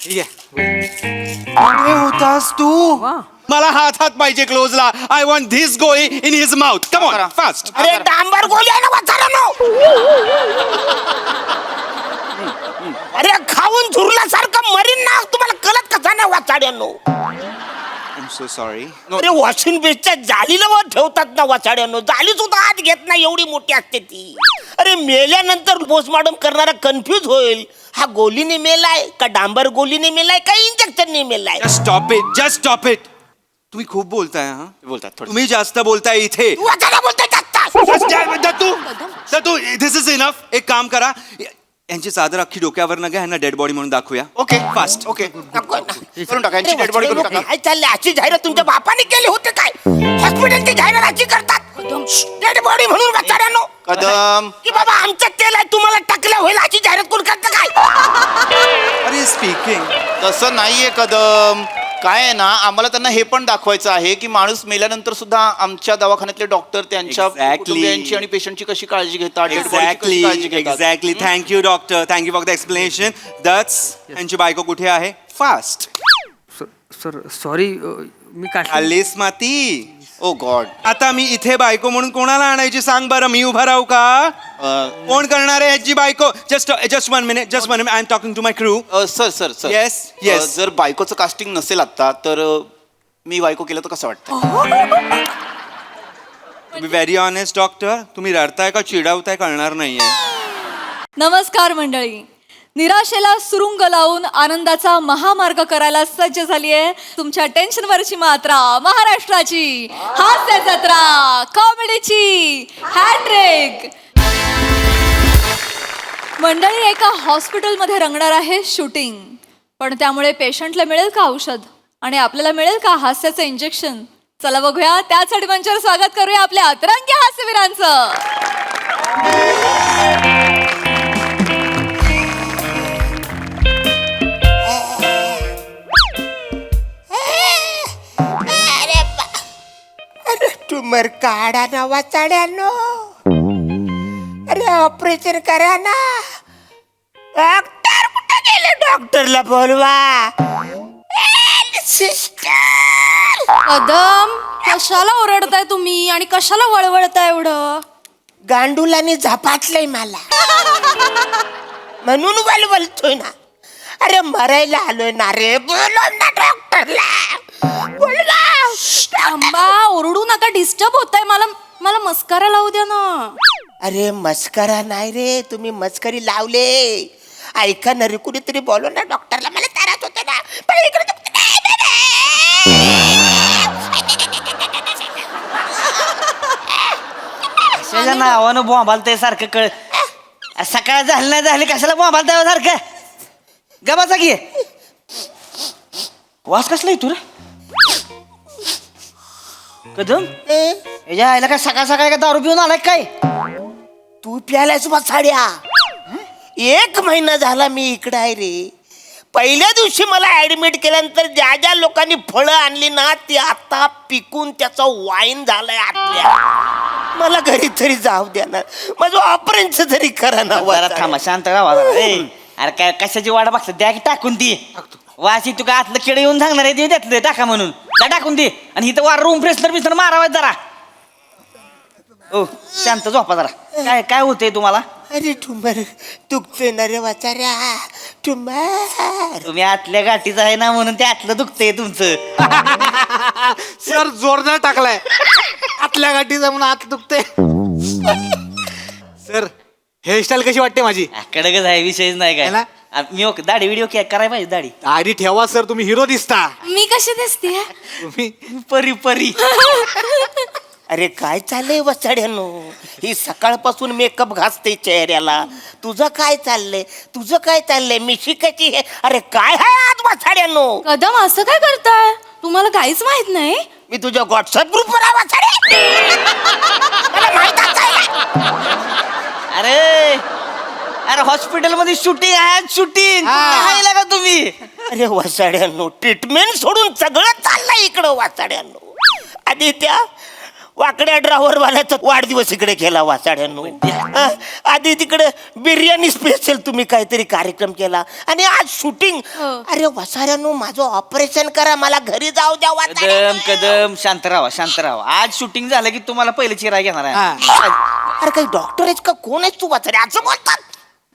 कुठे होतास तू? मला हात पाहिजे क्लोजला. आय वॉन्ट धिस गोळी in his mouth. Come on fast. अरे डांबर गोळी आहे ना वाचाड्यानो. अरे खाऊन झुरल्यासारखं मरीन ना. तुम्हाला कळत कसा नाही वाचाड्यानो. I am so sorry. अरे वॉशिंग बेसच्या जालीला वर ठेवतात ना वाचाड्यानो. जाली सुद्धा आत घेत नाही, एवढी मोठी असते ती. अरे मेल्यानंतर पोस्टमॉर्टम करणारा कन्फ्यूज होईल. हा गोलीने मेलाय का डांबर गोलीने मेलाय का इंजेक्शनने मेलाय. Just stop it. Just stop it. तुम्ही खूप बोलताय. हा बोलतात थोडं. तुम्ही जास्त बोलताय इथे. तू वाचाडा बोलतोय जास्त. दत्तू दिस इज इनफ. एक काम करा, यांची चादर अख्खी डोक्यावर न घ्या, यांना डेड बॉडी म्हणून दाखवूया. Okay fast. ओके नको ना. करून टाका यांची डेड बॉडी करून टाका. काय चाललंय? अशी जाहिरात तुमच्या बापाने केली होते काय? हॉस्पिटलची जाहिरात अशी करतात डेड बॉडी म्हणून वाचाड्यानो. कदम की बाबा आमचं तेल आहे तुम्हाला टाकलं होईल अशी जाहिरात कोण करतं काय? अरे स्पीकिंग. तसं नाहीये कदम. काय आहे ना, आम्हाला त्यांना हे पण दाखवायचं आहे की माणूस मेल्यानंतर सुद्धा आमच्या दवाखान्यातले डॉक्टर त्यांच्या Exactly. कुटुंबियांची आणि पेशंटची कशी काळजी घेतात, dead body ची कशी काळजी घेतात. Exactly. Thank you doctor. Thank you for the explanation. That's यांची बायको कुठे आहे? फास्ट. सर सॉरी मी काय आलीस माती. ओ गॉड. आता मी इथे बायको म्हणून कोणाला आणायची सांग बरं. मी उभा राहू का? कोण करणार आहे याची बायको? Just one minute. I am talking to my crew. Sir sir sir Yes, yes. जर बायकोचं कास्टिंग नसेल आता तर मी बायको केलं तर कसं वाटतं? Be very honest doctor. तुम्ही रडताय का चिडवताय कळणार नाहीये. नमस्कार मंडळी. निराशेला सुरुंग लावून आनंदाचा महामार्ग करायला सज्ज झालीये तुमच्या टेन्शनवरची मात्रा महाराष्ट्राची हास्य जत्रा कॉमेडीची हॅट्रिक. मंडळी एका हॉस्पिटलमध्ये रंगणार आहे शूटिंग. पण त्यामुळे पेशंटला मिळेल का औषध आणि आपल्याला मिळेल का हास्याचं इंजेक्शन? चला बघूया. त्यासाठी मंचावर स्वागत करूया आपल्या अतरंगी हास्यवीरांचं. अरे ट्यूमर काढा ना वाचाड्यानो. अरे ऑपरेशन करा ना. डॉक्टर कुठे गेले? डॉक्टरला बोलवा. सिस्टर. कदम कशाला ओरडताय तुम्ही आणि कशाला वळवळताय एवढं? गांडुलाने झपाटलंय मला म्हणून वलवलतोय ना. अरे मरायला आलोय ना रे. बोलव ना डॉक्टरला. बोलवा. थांबा, ओरडू नका. डिस्टर्ब होताय मला. मला मस्कारा लावू द्या ना. अरे मस्करा नाही रे. तुम्ही मस्करी लावले. ऐका ना रे. कुणीतरी बोलव ना डॉक्टरला. मला त्रास होते ना. पण इकडे कशाच्या नावानं बोंबालतंय सारखं कळ. सकाळ झाली नाही झाली कशाला बोंबालताय सारखं? गबाचा की वास कसला येतो रे? कदम याच्या आईला काय सकाळ सकाळ का दारू पिऊन आलाय काय? तू प्यालायस साड्या. 1 महिना झाला मी इकडे आहे रे. पहिल्या दिवशी मला ऍडमिट केल्यानंतर ज्या ज्या लोकांनी फळं आणली ना ती आता पिकून त्याचं वाईन झालंय आतल्या. मला घरी तरी जाऊ द्या ना. माझं ऑपरेशन तरी करा ना. जरा थांबा, शांत राहा जरा. अरे काय कशाची वाट बघतात? द्या की टाकून ती वाशी. तू काय आतलं किडे येऊन सांगणार आहे ते त्यातलं टाका म्हणून. त्या टाकून दे आणि इथं वार रूम फ्रेशनर बिसनर मारावा जरा. ओ शांत झोपा जरा. काय काय होतंय तुम्हाला? अरे ट्यूमर दुखतोय ना रे वाचाऱ्या. ट्यूमर. तुम्ही आतल्या गाठीचं आहे ना म्हणून ते आतलं दुखतंय तुमचं. सर जोरदार टाकलाय. आतल्या गाठीचा म्हणून आत दुखते. सर हेअरस्टाईल कशी वाटते माझी? कडकच आहे, विषयच नाही है ना? काय. मी ओके दाढी व्हिडिओ करायला पाहिजे. दाढी दाढी ठेवा सर. तुम्ही हिरो दिसता. मी कशी दिसते? तुम्ही परी परी. अरे काय चाललंय वसाड्यानो? ही सकाळपासून मेकअप घासते चेहऱ्याला. तुझं काय चाललंय? मी शिकायची हे. अरे काय आहे आज वसाड्यानो? कदम असं काय करताय? तुम्हाला काहीच माहित नाही? मी तुझ्या व्हॉट्सअप ग्रुपवर आहे वसाडे. मला माहित अरे अरे हॉस्पिटल मध्ये शूटिंग आहे. शूटिंग का तुम्ही? अरे वसाड्यानो ट्रीटमेंट सोडून सगळं चाललंय इकडं वसाड्यानो. आधी त्या वाकड्या ड्रायव्हरवाल्याचा वाढदिवस इकडे केला वासाड्यांनो. आधी तिकडे बिर्याणी स्पेशल तुम्ही काहीतरी कार्यक्रम केला आणि आज शूटिंग. अरे वासाड्यांनो माझं ऑपरेशन करा, मला घरी जाऊ द्या वासाड्यांनो. कदम शांत राहा. आज शूटिंग झालं की तुम्हाला पहिले चिराय घेणार आहे. अरे काही डॉक्टर आहेस का, कोण आहेस तू वासाड्या असं बोलतात?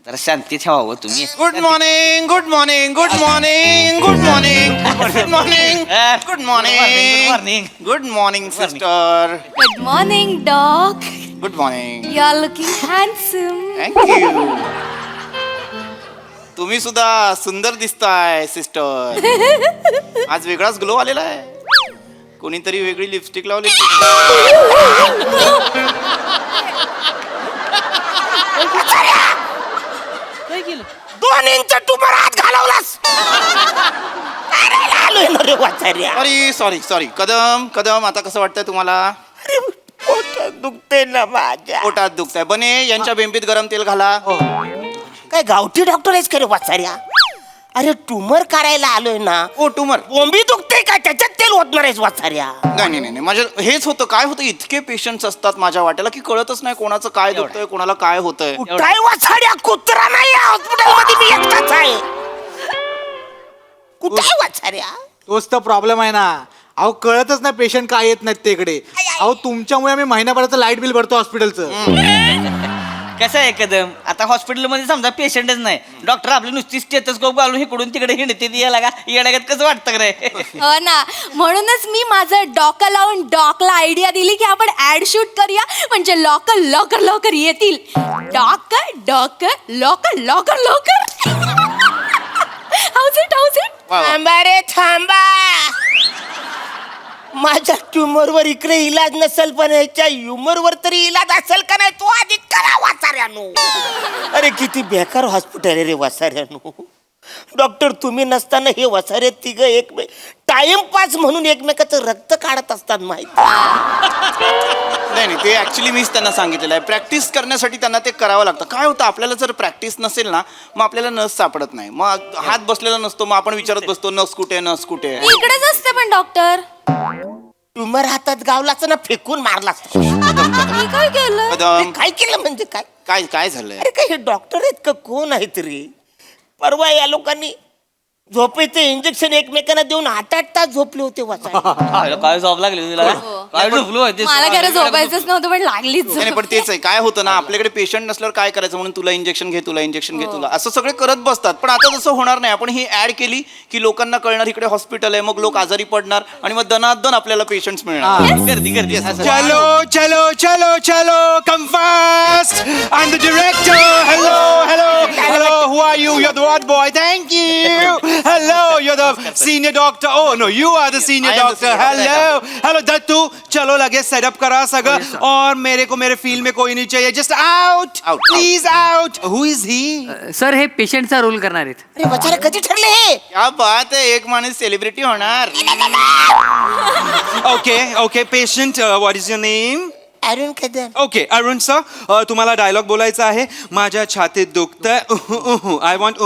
जरा शांती ठेवावं तुम्ही. Good morning good morning good morning good morning good morning good morning good morning sister. Good morning dog. Good morning. You are looking handsome. Thank you. तुम्ही सुद्धा सुंदर दिसताय सिस्टर. आज वेगळाच ग्लो आलेला आहे. कोणीतरी वेगळी लिपस्टिक लावली. काय केलं? 2 इंच ट्यूमर आत घालवलास. अरे आलोय ना रे वाचाऱ्या. सॉरी कदम आता कसं वाटतंय तुम्हाला? अरे पोटात दुखते ना माझ्या. पोटात दुखतंय. बने यांच्या बेंबीत गरम तेल घाला. काय गावठी डॉक्टर आहेस का रे वाचाऱ्या? अरे ट्यूमर काढायला आलोय ना. ओ ट्यूमर. बोंबी दुखते का, त्याच्यात तेल ओतणार आहेस वाचाऱ्या? नाही माझ्या हेच होतं. काय होतं, इतके पेशंट्स असतात माझ्या वाट्याला की कळतच नाही कोणाचं काय दुखतंय, कोणाला काय होतंय. काय वाचाड्या, कुत्रा नाही हॉस्पिटल मध्ये, मी एकटाच आहे. कुठे वाचाऱ्या? तोच तर प्रॉब्लेम आहे ना. अहो कळतच नाही पेशंट काय येत नाहीत ते इकडे. अहो तुमच्यामुळे आम्ही महिन्याभराचं लाईट बिल भरतो हॉस्पिटलचं. कसं आहे कदम, आता हॉस्पिटलमध्ये समजा पेशंटच नाही, डॉक्टर आपली नुसती स्टेथोस्कोप घालून इकडून तिकडे हिंडते याला का येण्यागत कसं वाटतं रे? हो ना, म्हणूनच मी माझं डॉक्टर लावून डॉकला आयडिया दिली की आपण ऍड शूट करूया, म्हणजे लवकर येतील. लवकर हाऊस इट. थांबा रे थांबा. माझ्या ट्यूमरवर इकडे इलाज नसेल, पण याच्या ह्युमरवर तरी इलाज असेल का नाही, तो आधी करा वाचाऱ्यानो. अरे किती बेकार हॉस्पिटल आहे रे वासाऱ्यानो. डॉक्टर तुम्ही नसताना हे वसारे तिघ टाइमपास म्हणून एकमेकाचं रक्त काढत असतात माहिती. नाही ते ऍक्च्युली मीच त्यांना सांगितलेलं आहे. प्रॅक्टिस करण्यासाठी त्यांना ते करावं लागतं. काय होतं, आपल्याला जर प्रॅक्टिस नसेल ना, मग आपल्याला नस सापडत नाही, मग हात बसलेला नसतो, मग आपण विचारत बसतो नस कुठे. मी इकडेच असते पण डॉक्टर. ट्यूमर हातात गावलाच ना, फेकून मारलाच. मी काय केलं? कदम काय केलं म्हणजे काय? काय काय झालंय? अरे काय हे डॉक्टर आहेत का, कोण आहेत रे? परवा या लोकांनी झोपेचे इंजेक्शन एकमेकांना देऊन 8-8 तास झोपले होते वाचा. काय झोप लागली तुला? काय झोपलो होते? मला खरं झोपायचंच नव्हतं, पण लागलीच झोप. नाही पण तेच आहे, काय होतं ना, आपल्याकडे पेशंट नसल्यावर काय करायचं म्हणून तुला इंजेक्शन घे तुला असं सगळे करत बसतात. पण आता तसं होणार नाही. आपण ही ऍड केली की लोकांना कळणार इकडे हॉस्पिटल आहे, मग लोक आजारी पडणार आणि मग दनादन आपल्याला पेशंट्स मिळणार. गर्दी चलो come fast. I'm the director. Hello, who are you? You're the what boy? Thank you. Hello, you're the senior doctor. Oh no, you are the senior I am the doctor. senior Hello Dattu, चलो लगे setup करा सगळं. और मेरे को मेरे field में कोई नहीं चाहिए. Just out, Out. please out. Who is he? Sir हे पेशंटचा रोल करणार आहेत. अरे बचारे कधी ठरले हे? क्या बात आहे, एक माणूस सेलिब्रिटी होणार. Okay, patient. What is your name? Arun Kadam. Okay Arun sir, तुम्हाला डायलॉग बोलायचा आहे. माझ्या छातीत दुखतंय. I want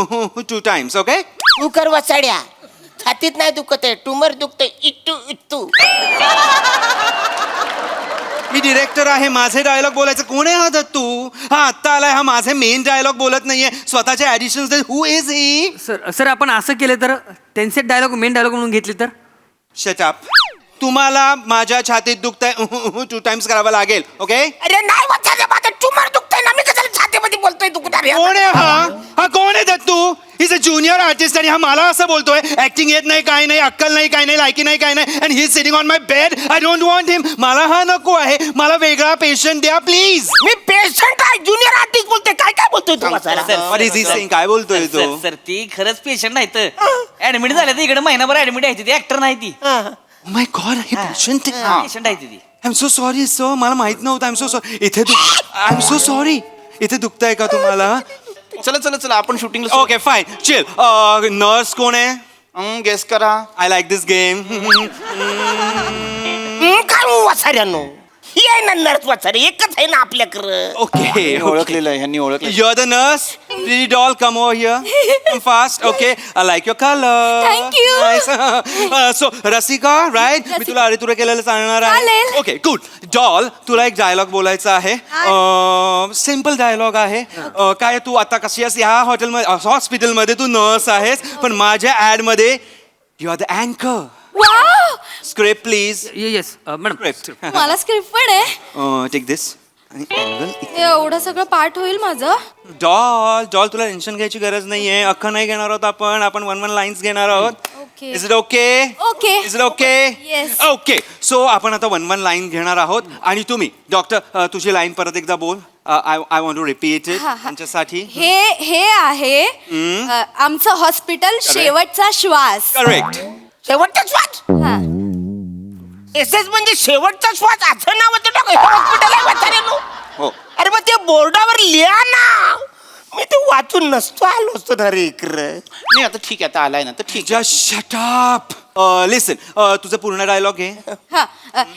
2 times. ओके तू कर वाचाड्या. छातीत नाही दुखत आहे, ट्यूमर दुखतंय. इट्टू. मी डिरेक्टर आहे, माझे डायलॉग बोलायचं. कोण आहे हा दत्तू? हा आत्ता आलाय, हा माझे मेन डायलॉग बोलत नाहीये, स्वतःचे ऍडिशन्स. हु इज ही? सर आपण असं केलं तर त्यांचे डायलॉग मेन डायलॉग म्हणून घेतले तर? Shut up. तुम्हाला माझ्या छातीत दुखतंय 2 times करावं लागेल. ओके अरे नाही वाचाड्या, माझं ट्यूमर दुखतंय ना, मी कशाला छातीमध्ये बोलतोय दुखणार आहे? कोण आहे हा कोण आहे Dattu? Is a junior artist आणि हा मला असं बोलतोय. ऍक्टिंग येत नाही, काय नाही, अक्कल नाही, काय नाही, लायकी नाही, काय नाही. And he is sitting on my bed. I don't want him. मला हा नको आहे, मला वेगळा पेशंट द्या प्लीज. मी पेशंट आहे, ज्युनियर आर्टिस्ट बोलतोय. काय बोलतोय तू वाचायला? What is he saying? काय बोलतोय तो? सर ती खरंच पेशंट नाही तर ऍडमिट झाले तर इकडे महिनाभर ऍडमिट आहे ती ऍक्टर नाही ती. माय गॉड, हे पेशंट पेशंट आहे ती. I am so sorry sir, मला माहित नव्हतं. I am so sorry. I am so sorry. इथे दुखतंय का तुम्हाला? चला आपण शूटिंगला. Okay fine, chill. नर्स कोण आहे? गेस करा. I like this game. काय वाचाड्यानो? ही आहे ना नर्स वाचारे, एकच आहे ना आपल्याकडं. ओके ओळखलेलं आहे ह्यांनी ओळखलं. You're the nurse. Pretty doll, come over here. Come fast. Okay. I like your color. Thank you. Nice. So, Rasika, right? मी तुला अरे तुरे केलेलं सांगणार आहे. चालेल. Okay, good. डॉल, तुला एक डायलॉग बोलायचा आहे. सिम्पल डायलॉग आहे. काय तू आता कशी आहेस? ह्या हॉस्पिटलमध्ये तू नर्स आहेस, पण माझ्या ऍड मध्ये यू आर द अँकर. Wow script please. Yes madam script. मला स्क्रिप्ट पण आहे. टेक दिस. अँगल. एवढं सगळं पाठ होईल माझं. डॉल तुला टेन्शन घ्यायची गरज नाहीये. अख्खं नाही घेणार आहोत आपण 1 लाईन्स घेणार आहोत. Okay. Is it okay? Okay. Is it okay? Yes. Okay. So आपण आता 1 लाईन घेणार आहोत आणि तुम्ही डॉक्टर तुझी लाईन परत एकदा बोल. I want to repeat it हा, हा. त्यांच्यासाठी. हे आहे आमचं हॉस्पिटल शेवटचा श्वास. करेक्ट. शेवटचा श्वास. हा. एस म्हणजे शेवटचा श्वास असं नाव होतं हॉस्पिटल आहे वाचाऱ्यानो. हो. अरे मग ते बोर्डावर लिहा ना. मी ते वाचून नसतो आलो असतो ना रे इकडं. नाही आता ठीक आहे, आता आलाय ना तर ठीक आहे. Just shut up. लिसन, तुझं पूर्ण डायलॉग आहे. हा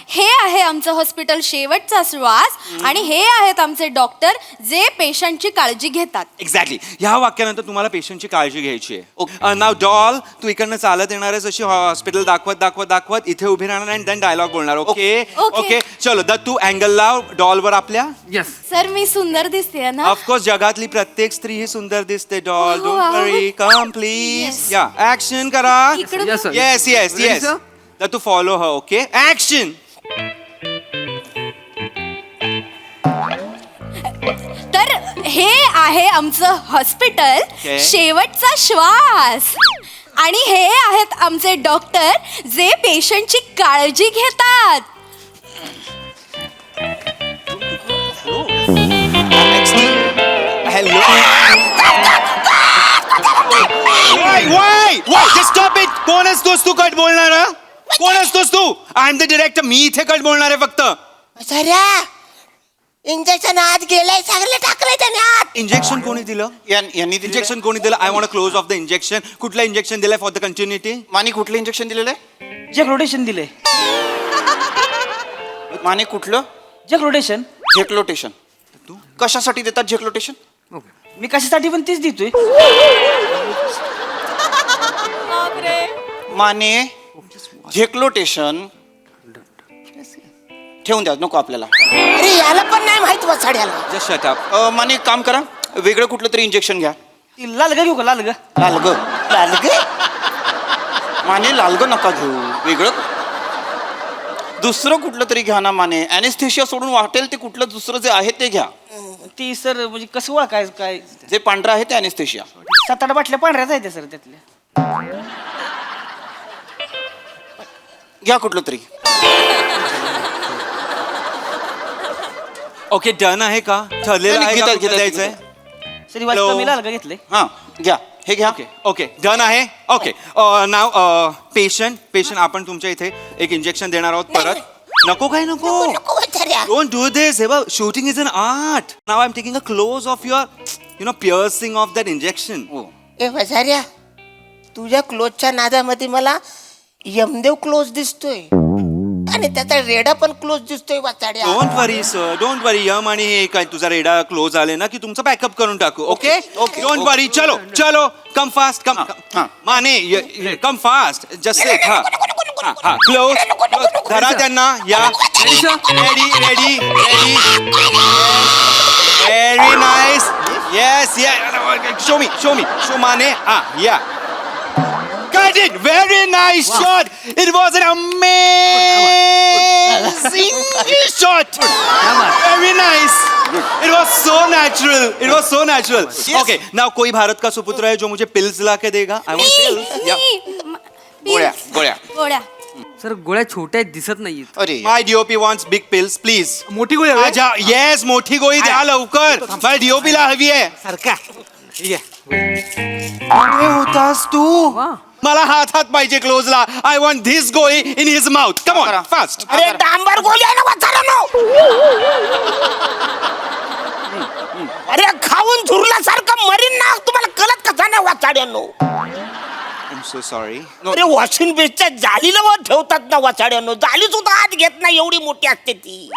हे आहे आमचं हॉस्पिटल शेवटचा श्वास आणि हे आहेत आमचे डॉक्टर जे पेशंटची काळजी घेतात. एक्झॅक्टली. ह्या वाक्यानंतर तुम्हाला पेशंटची काळजी घ्यायची आहे. नाव डॉल, तू इकडनं चालत येणार आहेस अशी हॉस्पिटल दाखवत इथे उभी राहणार आणि देन डायलॉग बोलणार. Okay Okay. ओके. चलो तू अँगल लाव डॉलवर आपल्या. येस सर मी सुंदर दिसते ना. ऑफकोर्स जगातली प्रत्येक स्त्री ही सुंदर दिसते. Doll Oh, don't wow. Worry. Come please. Yes. या ऍक्शन करा. इकडून Yes, sir. Yes yes Ready, yes. sir? तर तू फॉलो ह. Okay action. तर हे आहे आमचं हॉस्पिटल Okay. शेवटचा श्वास आणि हे आहेत आमचे डॉक्टर जे पेशंटची काळजी घेतात. Hello. Why just stop it. कोण असतोस तू कट बोलणारा? कोण असतोस तू? I am the director. मी इथे कट बोलणार आहे फक्त. वाचाऱ्या इंजेक्शन आत गेलंय चांगलं टाकलंय त्याने आत. इंजेक्शन कोणी दिलं? यांनी दिलेलं इंजेक्शन कोणी दिलं? I want close of the injection. कुठलं इंजेक्शन दिलंय फॉर द कंटिन्युटी? माने कुठलं इंजेक्शन दिलेलं आहे? जग रोटेशन दिले. माने कुठलं? जग रोटेशन. झेक्लोटेशन. कशासाठी देतात झेक्लोटेशन? मी कशासाठी पण तीच देतोय. माने झेक्लोटेशन ठेवून द्या, नको आपल्याला. अरे याला पण नाही माहित वाचाड्याला. Just shut up. माने एक काम करा, वेगळं कुठलं तरी इंजेक्शन घ्या. ती लालग घेऊ का लालग? लालग. लालग माने लालग नका घेऊ, वेगळं दुसरं कुठलं तरी घ्या ना माने. अॅनेस्थेशिया सोडून वाटेल ते कुठलं दुसरं जे आहे ते घ्या. ती सर म्हणजे कसं ओळखायचं काय? जे पांढरं आहे ते अॅनेस्थेशिया. 7-8 बाटल्या पांढऱ्याच आहेत सर त्यातल्या. घ्या कुठलं तरी. ओके डन आहे का? ठरलेलं आहे का? कुठलं द्यायचंय? सरी वाजता Hello. मी लालग घेतलंय. हां घ्या, हे घ्या. ओके ओके डन आहे. ओके नाव पेशंट आपण तुमच्या इथे एक इंजेक्शन देणार आहोत परत. नको काय नको. नको वाचाऱ्या. Don't do this. हे बघ shooting is an art. Now I am taking a close of your piercing of that injection. ए वाचाऱ्या तुझ्या क्लोजच्या नादामध्ये मला यमदेव क्लोज दिसतोय आणि त्याचा रेडा पण क्लोज दिसतोय वाचाड्या. Don't worry sir, don't worry. Yama आणि हे काय तुझा रेडा क्लोज आले ना की तुमचं बॅकअप करून टाकू. Okay okay, don't okay. वरी. चलो चलो कम फास्ट कम. हां. Mane come fast. Just set. हा क्लोज. धरा त्यांना. या ready ready ready. Very nice. Yes yes. Show me show Mane. या got it. Very nice shot. It was an amazing shot. Very nice. It was so natural. It was so natural. Okay. Now कोई भारत का सुपुत्र है जो मुझे pills ला के देगा? I want pills. Yeah. गोळ्या गोळ्या. गोळ्या. सर गोळ्या छोट्या आहेत, दिसत नाहीत. अरे My DOP wants big pills, please. मोठी गोळी हवी? आजा. Yes, मोठी गोळी द्या लवकर. माझ्या DOP ला हवी आहे. सारखा ठीक आहे. कुठे होतास तू? वा. मला हातात पाहिजे क्लोजला. आय वॉन्ट धिस गोळी in his mouth. Come on fast. अरे डांबर गोळी आहे ना वाचाऱ्यानो. अरे खाऊन झुरल्यासारखं मरीन ना. तुम्हाला कळत कसा नाही वाचाड्यानो. I am so sorry. अरे वॉशिंग बेसच्या जालीला वर ठेवतात ना वाचाड्यानो. जाली सुद्धा आत घेत नाही एवढी मोठी असते ती.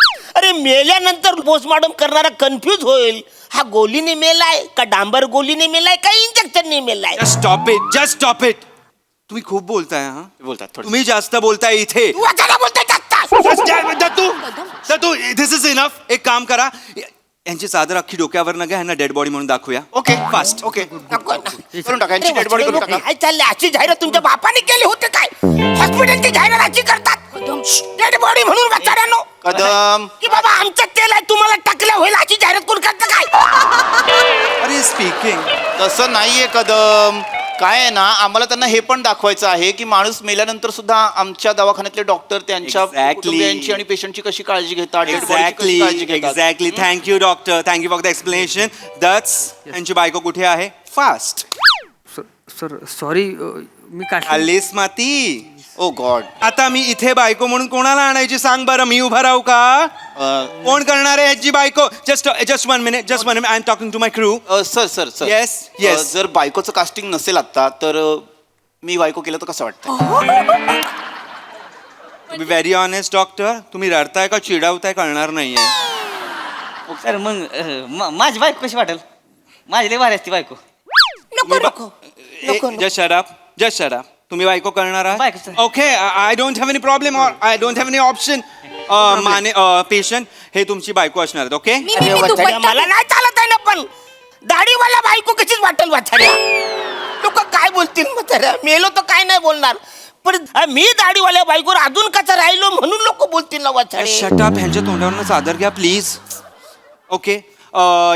अरे मेल्यानंतर पोस्टमॉर्टम करणारा कन्फ्यूज होईल, हा गोलीने मेलाय का डांबर गोलीने मेलाय का इंजेक्शनने मेलाय. Just stop it. तुम्ही खूप बोलताय हा. बोलतात थोडं. तुम्ही जास्त बोलताय इथे. तू वाचायला बोलतोय जास्त. दत्तू दिस इज इनफ. एक काम करा, यांची चादर अख्खी डोक्यावर न घ्या, यांना डेड बॉडी म्हणून दाखवूया. Okay fast. ओके नको ना. करून टाका यांची डेड बॉडी करून टाका. काय चाललंय? अशी जाहिरात तुमच्या बापाने केली होते काय? हॉस्पिटलची जाहिरात अशी करतात डेड बॉडी म्हणून वाचाऱ्यानो. कदम की बाबा आमचं तेल आहे तुम्हाला टाकलं होईल अशी जाहिरात कोण करतं काय? अरे स्पीकिंग. तसं नाहीये कदम. काय आहे ना, आम्हाला त्यांना हे पण दाखवायचं आहे की माणूस मेल्यानंतर सुद्धा आमच्या दवाखान्यातले डॉक्टर त्यांच्या Exactly. कुटुंबियांची आणि पेशंटची कशी काळजी घेतात, dead body ची कशी काळजी घेतात. Exactly. Thank you doctor, thank you for the explanation. That's यांची बायको कुठे आहे? फास्ट. सर सॉरी मी काढली. आलीस माती. ओ गॉड. आता मी इथे बायको म्हणून कोणाला आणायची सांग बरं. मी उभा राहू का? कोण करणार आहे ह्याची बायको? Just one minute I am talking to my crew. Sir sir sir Yes, yes. जर बायकोचं कास्टिंग नसेल आता तर मी बायको केलं तर कसं वाटतं? बी व्हेरी ऑनेस्ट डॉक्टर, तुम्ही रडताय का चिडावताय कळणार नाहीये. सर मग माझी बायको कशी वाटेल? माझी लय भारी असते बायको. नको नको नको जस्ट शट अप. तुम्ही बायको करणार बायको, आहात? sir. Okay, I don't have any problem और I don't have any option. Mane patient हे तुमची बायको असणार आहेत. ओके. अरे वाचाऱ्या, मला नाही चालत आहे ना पण दाढीवाला बायको कशीच वाटेल वाचाऱ्या. लोक काय बोलतील म्हाताऱ्या? मेलो तर काय नाही बोलणार, पण मी दाढीवाल्या बायकोवर अजून कसा राहिलो म्हणून लोक बोलतील ना वाचारे. Shut up. ह्यांच्या तोंडावरनं चादर घ्या प्लीज. ओके.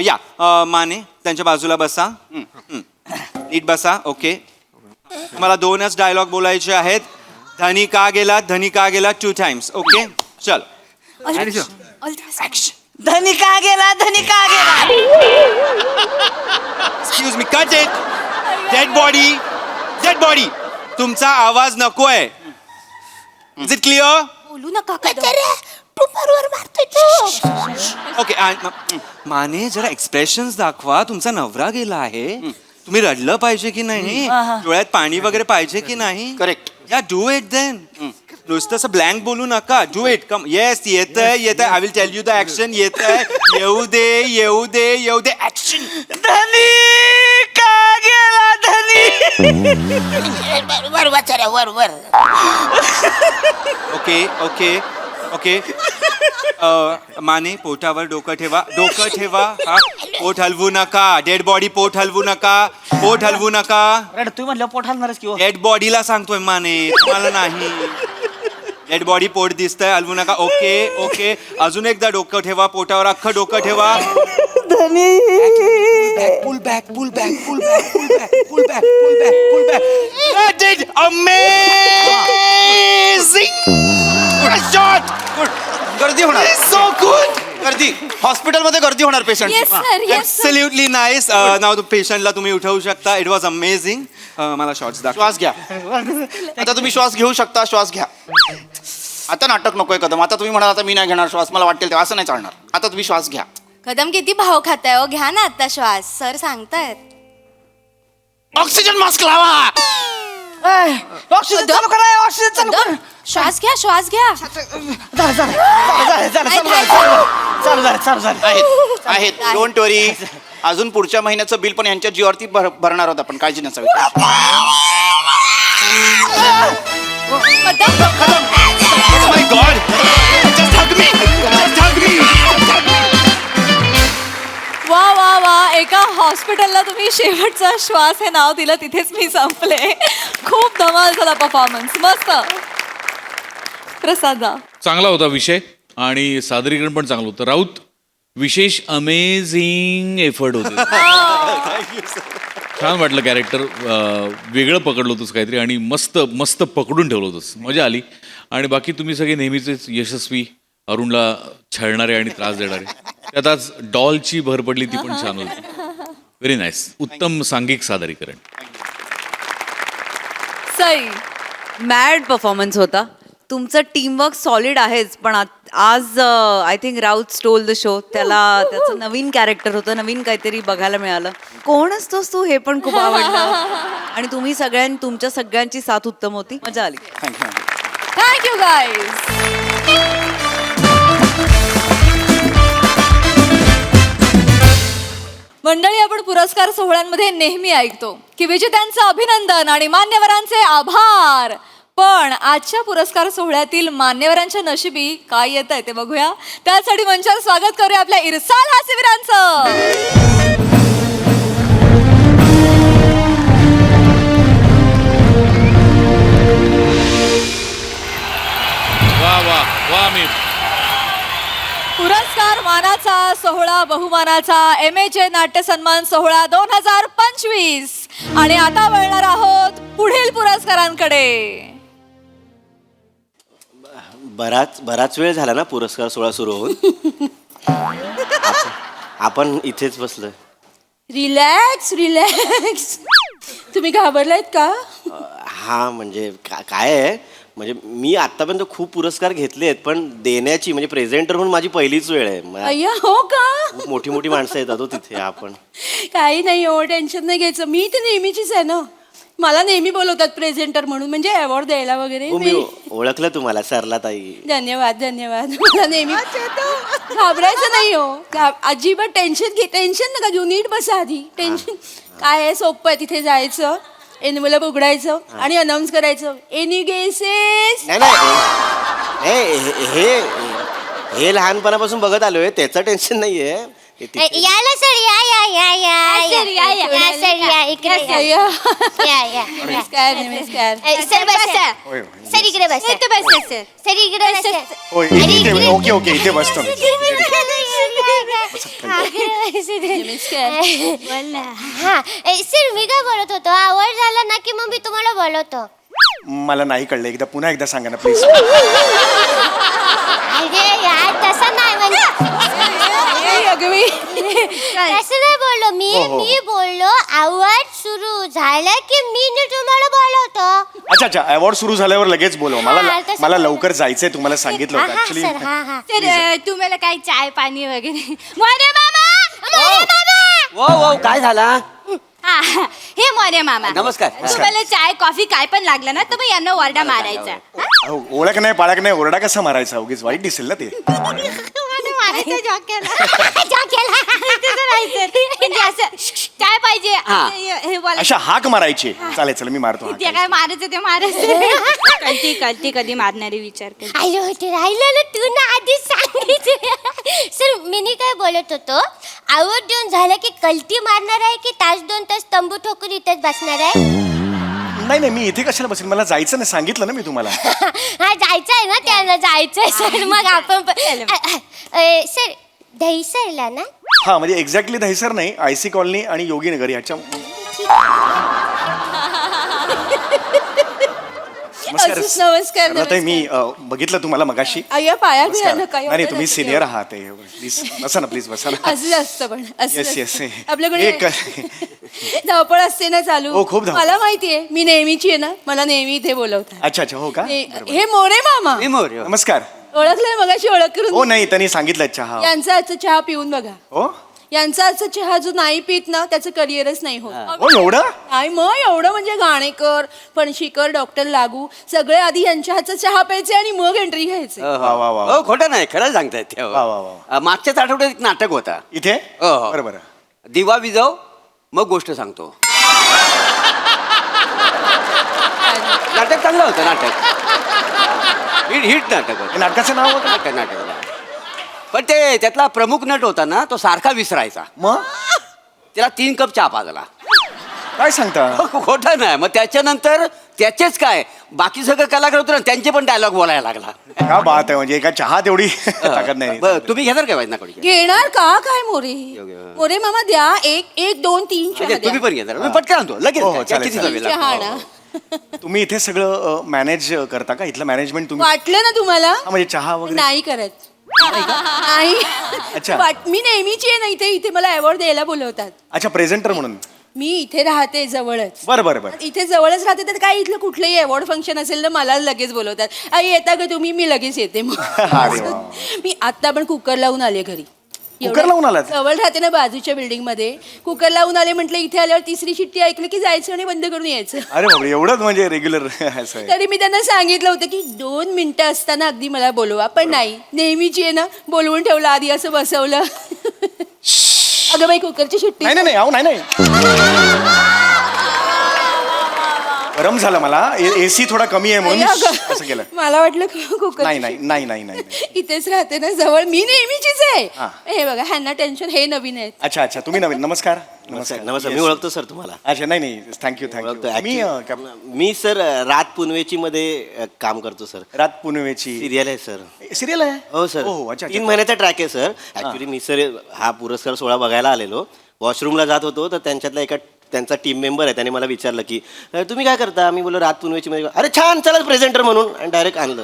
या माने त्यांच्या बाजूला बसा. नीट बसा. ओके. मला 2च डायलॉग बोलायचे आहेत. धनी का गेला 2 टाइम्स. ओके चल. धनी का गेला, धनी का गेला. Excuse me, cut it. Dead body. तुमचा आवाज नकोय. Is it clear? बोलू नका म्हाताऱ्या, तू बरोबर मारतोय तू. ओके. माने जरा एक्सप्रेशन्स दाखवा. तुमचा नवरा गेला आहे, तुम्ही रडलं पाहिजे की नाही? डोळ्यात पाणी वगैरे पाहिजे की नाही? करेक्ट. या डू इट देन. नुसतं असं ब्लँक बोलू नका. Do it. कम. येस येत आहे. I will tell you the action. येत आहे. येऊ दे ऍक्शन. धनी का गेला, धनी. वर वाचाऱ्या वर. ओके. माने पोटावर डोकं ठेवा. हा. पोट हलवू नका. Dead body. पोट हलवू नका. रडतोय म्हणलं पोट हलणारच की हो. डेड बॉडीला सांगतोय माने, तुम्हाला नाही. डेड बॉडी पोट दिसतंय, हलवू नका. ओके. अजून एकदा डोकं ठेवा. पोटावर अख्खं डोकं ठेवा. Pull back. Amazing! Shot! गर्दी होणार. So good! गर्दी. हॉस्पिटलमध्ये गर्दी होणार patient. Yes sir yes. Absolutely nice. नाव पेशंटला तुम्ही उठवू शकता. It was amazing. मला शॉर्ट्स दाखवा. श्वास घ्या. आता तुम्ही श्वास घेऊ शकता. श्वास घ्या. आता नाटक नकोय कदम. आता तुम्ही म्हणाल आता मी नाही घेणार श्वास, मला वाटेल तेव्हा. असं नाही चालणार. आता तुम्ही श्वास घ्या. कदम किती भाव खाताय हो, घ्या ना आता श्वास. सर सांगतायत. ऑक्सिजन मास्क लावा. ऑक्सिजन चालू करा, ऑक्सिजन चालू कर. श्वास घ्या. चालू झालं. आहेत. डोंट वरी. अजून पुढच्या महिन्याचं बिल पण यांच्या जीवावरती भरणार आहोत आपण. काळजी नसावी. Oh my God! Just hug me! वा एका हॉस्पिटलला तुम्ही शेवटचा श्वास हे नाव दिलं, तिथेच मी संपले. खूप धमाल झाला परफॉर्मन्स. मस्त. प्रसादा चांगला होता विषय आणि सादरीकरण पण चांगलं होतं. राऊत विशेष अमेझिंग एफर्ट होते. छान वाटलं. कॅरेक्टर वेगळं पकडलं होतंस काहीतरी आणि मस्त पकडून ठेवलं होतंस. मजा आली. आणि बाकी तुम्ही सगळे नेहमीचेच यशस्वी, अरुणला छळणारे आणि त्रास देणारे. त्यात आज डॉलची भर पडली, ती पण छान होती. Very nice. उत्तम सांघिक सादरीकरण. सई मॅड परफॉर्मन्स होता. तुमचं टीमवर्क सॉलिड आहेच, पण आज I think Raut stole the show. त्याचं नवीन कॅरेक्टर होतं, नवीन काहीतरी बघायला मिळालं. कोण असतोस तू हे पण खूप आवडलं. आणि तुमच्या सगळ्यांची साथ उत्तम होती. मजा आली. Thank you guys. मंडळी, आपण पुरस्कार सोहळ्यांमध्ये नेहमी ऐकतो की विजेत्यांचं अभिनंदन आणि मान्यवरांचे आभार. पण आजच्या पुरस्कार सोहळ्यातील मान्यवरांच्या नशिबी काय येत आहे ते बघूया. त्यासाठी मंचावर स्वागत करूया आपल्या इरसाल हास्यवीरांचं. वा वा वा मी पुरस्कार मानाचा सोहळा बहुमानाचा MHA नाट्य सन्मान सोहळा 2025. आणि आता वळणार आहोत पुढील पुरस्कारांकडे. बराच वेळ झाला ना पुरस्कार सोहळा सुरू होऊन. आपण इथेच बसलोय. Relax relax. तुम्ही घाबरलायत का? हा म्हणजे काय आहे, म्हणजे मी आतापर्यंत खूप पुरस्कार घेतले आहेत, पण देण्याची म्हणजे प्रेझेंटर म्हणून माझी पहिलीच वेळ आहे. अय्या, हो का? खूप मोठी मोठी माणसं येतात हो तिथे. आपण काही नाही हो, टेन्शन नाही घ्यायचं. मी तर नेहमीचीच आहे ना. मला नेहमी बोलवतात प्रेझेंटर म्हणून, म्हणजे अवॉर्ड द्यायला वगैरे. हो, मी ओळखलं तुम्हाला, सरला ताई. धन्यवाद धन्यवाद. मला नेहमी घाबरायचं नाही हो, अजिबात टेन्शन नका घेऊ. नीट बसा आधी. टेन्शन काय आहे, सोपं आहे. तिथे जायचं, एनवलप उघडायचं आणि अनाऊन्स करायचं, एनी गेसेस. नाही, हे लहानपणापासून बघत आलोय, त्याचं टेन्शन नाहीये. याला सर या सर या इकडे या नमस्कार नमस्कार. सर बसा सर इकडे बसा सर इकडे बसा. ओके ओके इथे बसतो. हा सर, मी काय बोलत होतो, आवड झाला ना की मग मी तुम्हाला बोलवतो. मला नाही कळलं, पुन्हा एकदा सांगा ना प्लीज. अरे यार, तसं नाही म्हणजे तसं नाही बोललो मी बोललो आवड सुरू झालं की मी तुम्हाला बोलवतो. अच्छा अवॉर्ड सुरू झाल्यावर लगेच बोलव. तसं मला लवकर जायचंय, तुम्हाला सांगितलं होतं ऍक्च्युली. सर तुम्हाला काही चाय पाणी वगैरे. मोरे मामा वो काय झाला? हे मोरे मामा नमस्कार. तुम्हाला चाय कॉफी काय पण लागलं ना तर मग यांना ओरडा मारायचा. ओळख नाही पाळख नाही, ओरडा कसा मारायचा? उगीच वाईट दिसेल ना ते. काय पाहिजे हे बोला. अशा हाक मारायची. चालेल चला, मी मारतो हाक. ते काय मारायचं ते मारायचं. कळती कधी मारणारे विचार कर. अयो ते राहिलं ना, तू ना आधीच सांगितलं. सर मी काय बोलत होतो, आवड देऊन झालं की कल्टी मारणार आहे की तास 2 तास तंबू ठोकून इथेच बसणार आहे? नाही मी इथे कशाला बसेल, मला जायचं नाही, सांगितलं ना मी तुम्हाला. हा जायचंय ना, त्यांना जायचंय सर. मग आपण सर दहीसरला ना. हा म्हणजे एक्झॅक्टली दहिसर नाही, IC कॉलनी आणि योगीनगर ह्याच्या. नमस्कार ताई, मी बघितलं तुम्हाला मगाशी. अय्या, पाया बिया नमस्कार. नका. नाही तुम्ही सिनियर आहात, प्लीज बसा ना, प्लीज बसा ना. असं असतं पण येस येस. आपल्याकडे धावपळ असते ना चालू. हो, खूप धावपळ. मला माहितीये, मी नेहमीची आहे ना, मला नेहमी इथे बोलवतात. अच्छा हो का? हे मोरे मामा. नमस्कार. ओळखलंय मगाशी, ओळख करून. हो नाही, त्यांनी सांगितलं चहा. यांचा आजचा चहा पिऊन बघा. हो यांचा आजचा चहा जो नाही पित ना, त्याचं करिअरच नाही होत. हो एवढं? नाही मग एवढं म्हणजे घाणेकर, फणशीकर, डॉक्टर लागू सगळे आधी यांच्या हातचा चहा प्यायचे आणि मग एंट्री घ्यायचे. वा वा वा. हो खोटं नाही, खरं सांगतायत. वा वा वा. मागच्याच आठवड्यात एक नाटक होता इथे. हो. बरं बरं. दिवा विजव मग गोष्ट सांगतो. नाटक चांगलं होतं, नाटक हिट नाटक होतं. नाटकाचं नाव होतं? नाटक पण ते त्यातला प्रमुख नट होता ना, तो सारखा विसरायचा. मग त्याला 3 कप चहा पाजला. काय सांगता? खोटं नाही. मग त्याच्यानंतर त्याचेच काय बाकी सगळं कलाकार होतं ना, त्यांचे पण डायलॉग बोलायला लागला. का बात आहे, म्हणजे एका चहा तेवढी ताकद नाही. बरं, तुम्ही घेणार काय ना कडी? घेणार का काय मोरे? मोरे मामा द्या, 1 2 3 चहा तुम्ही द्या. पण घेणार? मी पटकन आणतो लगेच. हो, काय, चालेल, किती चालेल. जमेल? चहा ना. तुम्ही इथे सगळं मॅनेज करता का? इथलं मॅनेजमेंट तुम्ही? वाटलं ना तुम्हाला? हा, म्हणजे चहा वगैरे नाही करत. नाही. अच्छा. मी नेहमीची आहे ना इथे. इथे मला अवॉर्ड द्यायला बोलवतात. अच्छा, प्रेझेंटर म्हणून. मी इथे राहते जवळच. बरं बरं बरं. इथे जवळच राहते, तर काय इथलं कुठलंही अवॉर्ड फंक्शन असेल ना, मला लगेच बोलवतात. आई येता का तुम्ही? मी लगेच येते. मग अरे वा. मी आता पण कुकर लावून आले घरी. कुकर लावून आलात? जवळ राहते ना बाजूच्या बिल्डिंग मध्ये. कुकर लावून आले, म्हटलं इथे आल्यावर 3री शिट्टी ऐकली की जायचं आणि बंद करून यायचं. अरे बापरे, एवढंच म्हणजे रेग्युलर असं आहे. तरी मी त्यांना सांगितलं होतं की 2 मिनिटं असताना अगदी मला बोलवा, पण नाही, नेहमीची आहे ना, बोलवून ठेवलं आधी, असं बसवलं. अगं बाई कुकरची शिट्टी नाही नाही नाही अहो नाही नाही गरम झालं मला एसी थोडा कमी आहे म्हणून असं केलं मला वाटलं कुकर नाही नाही नाही नाही नाही इथेच राहते ना जवळ मी नेहमीचीच हा. आहे हे बघा ह्यांना टेन्शन हे नवीन आहेत अच्छा अच्छा तुम्ही नवीन नमस्कार नमस्कार मी ओळखतो सर तुम्हाला अच्छा नाही नाही थँक्यू थँक्यू मी मी सर रात पुनवेची मध्ये काम करतो सर रात पुनवेची सिरियल आहे सर सिरियल आहे हो सर हो अच्छा 3 महिन्याचा ट्रॅक आहे सर ऍक्च्युली मी सर हा पुरस्कार सोहळा बघायला आलेलो वॉशरूमला जात होतो तर त्यांच्यातला त्यांचा टीम मेंबर आहे त्याने मला विचारलं की तुम्ही काय करता मी बोललो रात पुनवेची मध्ये अरे छान चला प्रेझेंटर म्हणून आणि डायरेक्ट आणलं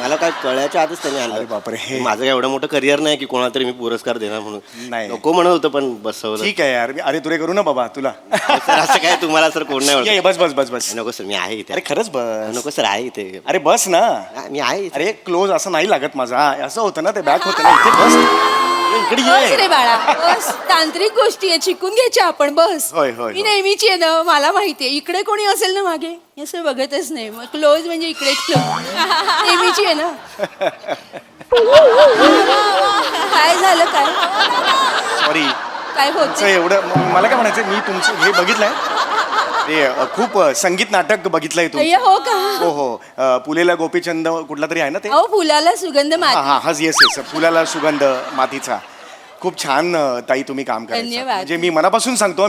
मला काय कळल्याच्या आतच त्यांनी आणलं बापरे माझं काय एवढं मोठं करिअर नाही की कोणाला तरी मी पुरस्कार देणार म्हणून नाही. नको म्हणत होतं पण बसवलं ठीक आहे यार अरे तुरे करू ना बाबा तुला सर असं काय तुम्हाला सर कोण नाही ये, ओळखत. बस बस बस बस नको सर मी आहे इथे अरे खरंच बस नको सर आहे इथे अरे बस ना मी आहे इथे. अरे क्लोज असं नाही लागत माझा असं होतं ना ते बॅक होतं ना इथे बस इकडे बस रे ये बाळा बस तांत्रिक गोष्टी आहे शिकून घ्यायच्या आपण बस होय, होय, मी होय. नेहमीची आहे ना मला माहितीये इकडे कोणी असेल ना मागे हे असं बघतच नाही मग क्लोज म्हणजे इकडे क्लोज नेहमीची आहे ना काय झालं काय सॉरी काय होत एवढं मला काय म्हणायचं मी तुमचं हे बघितलंय ते खूप संगीत नाटक बघितलंय अय्या तुमचं हो का हो हो पुलेला गोपीचंद कुठला तरी आहे ना ते अहो फुलाला सुगंध हा माती हा हस येस येस फुलाला सुगंध मातीचा खूप छान ताई तुम्ही काम करायचं धन्यवाद. म्हणजे मी मनापासून सांगतो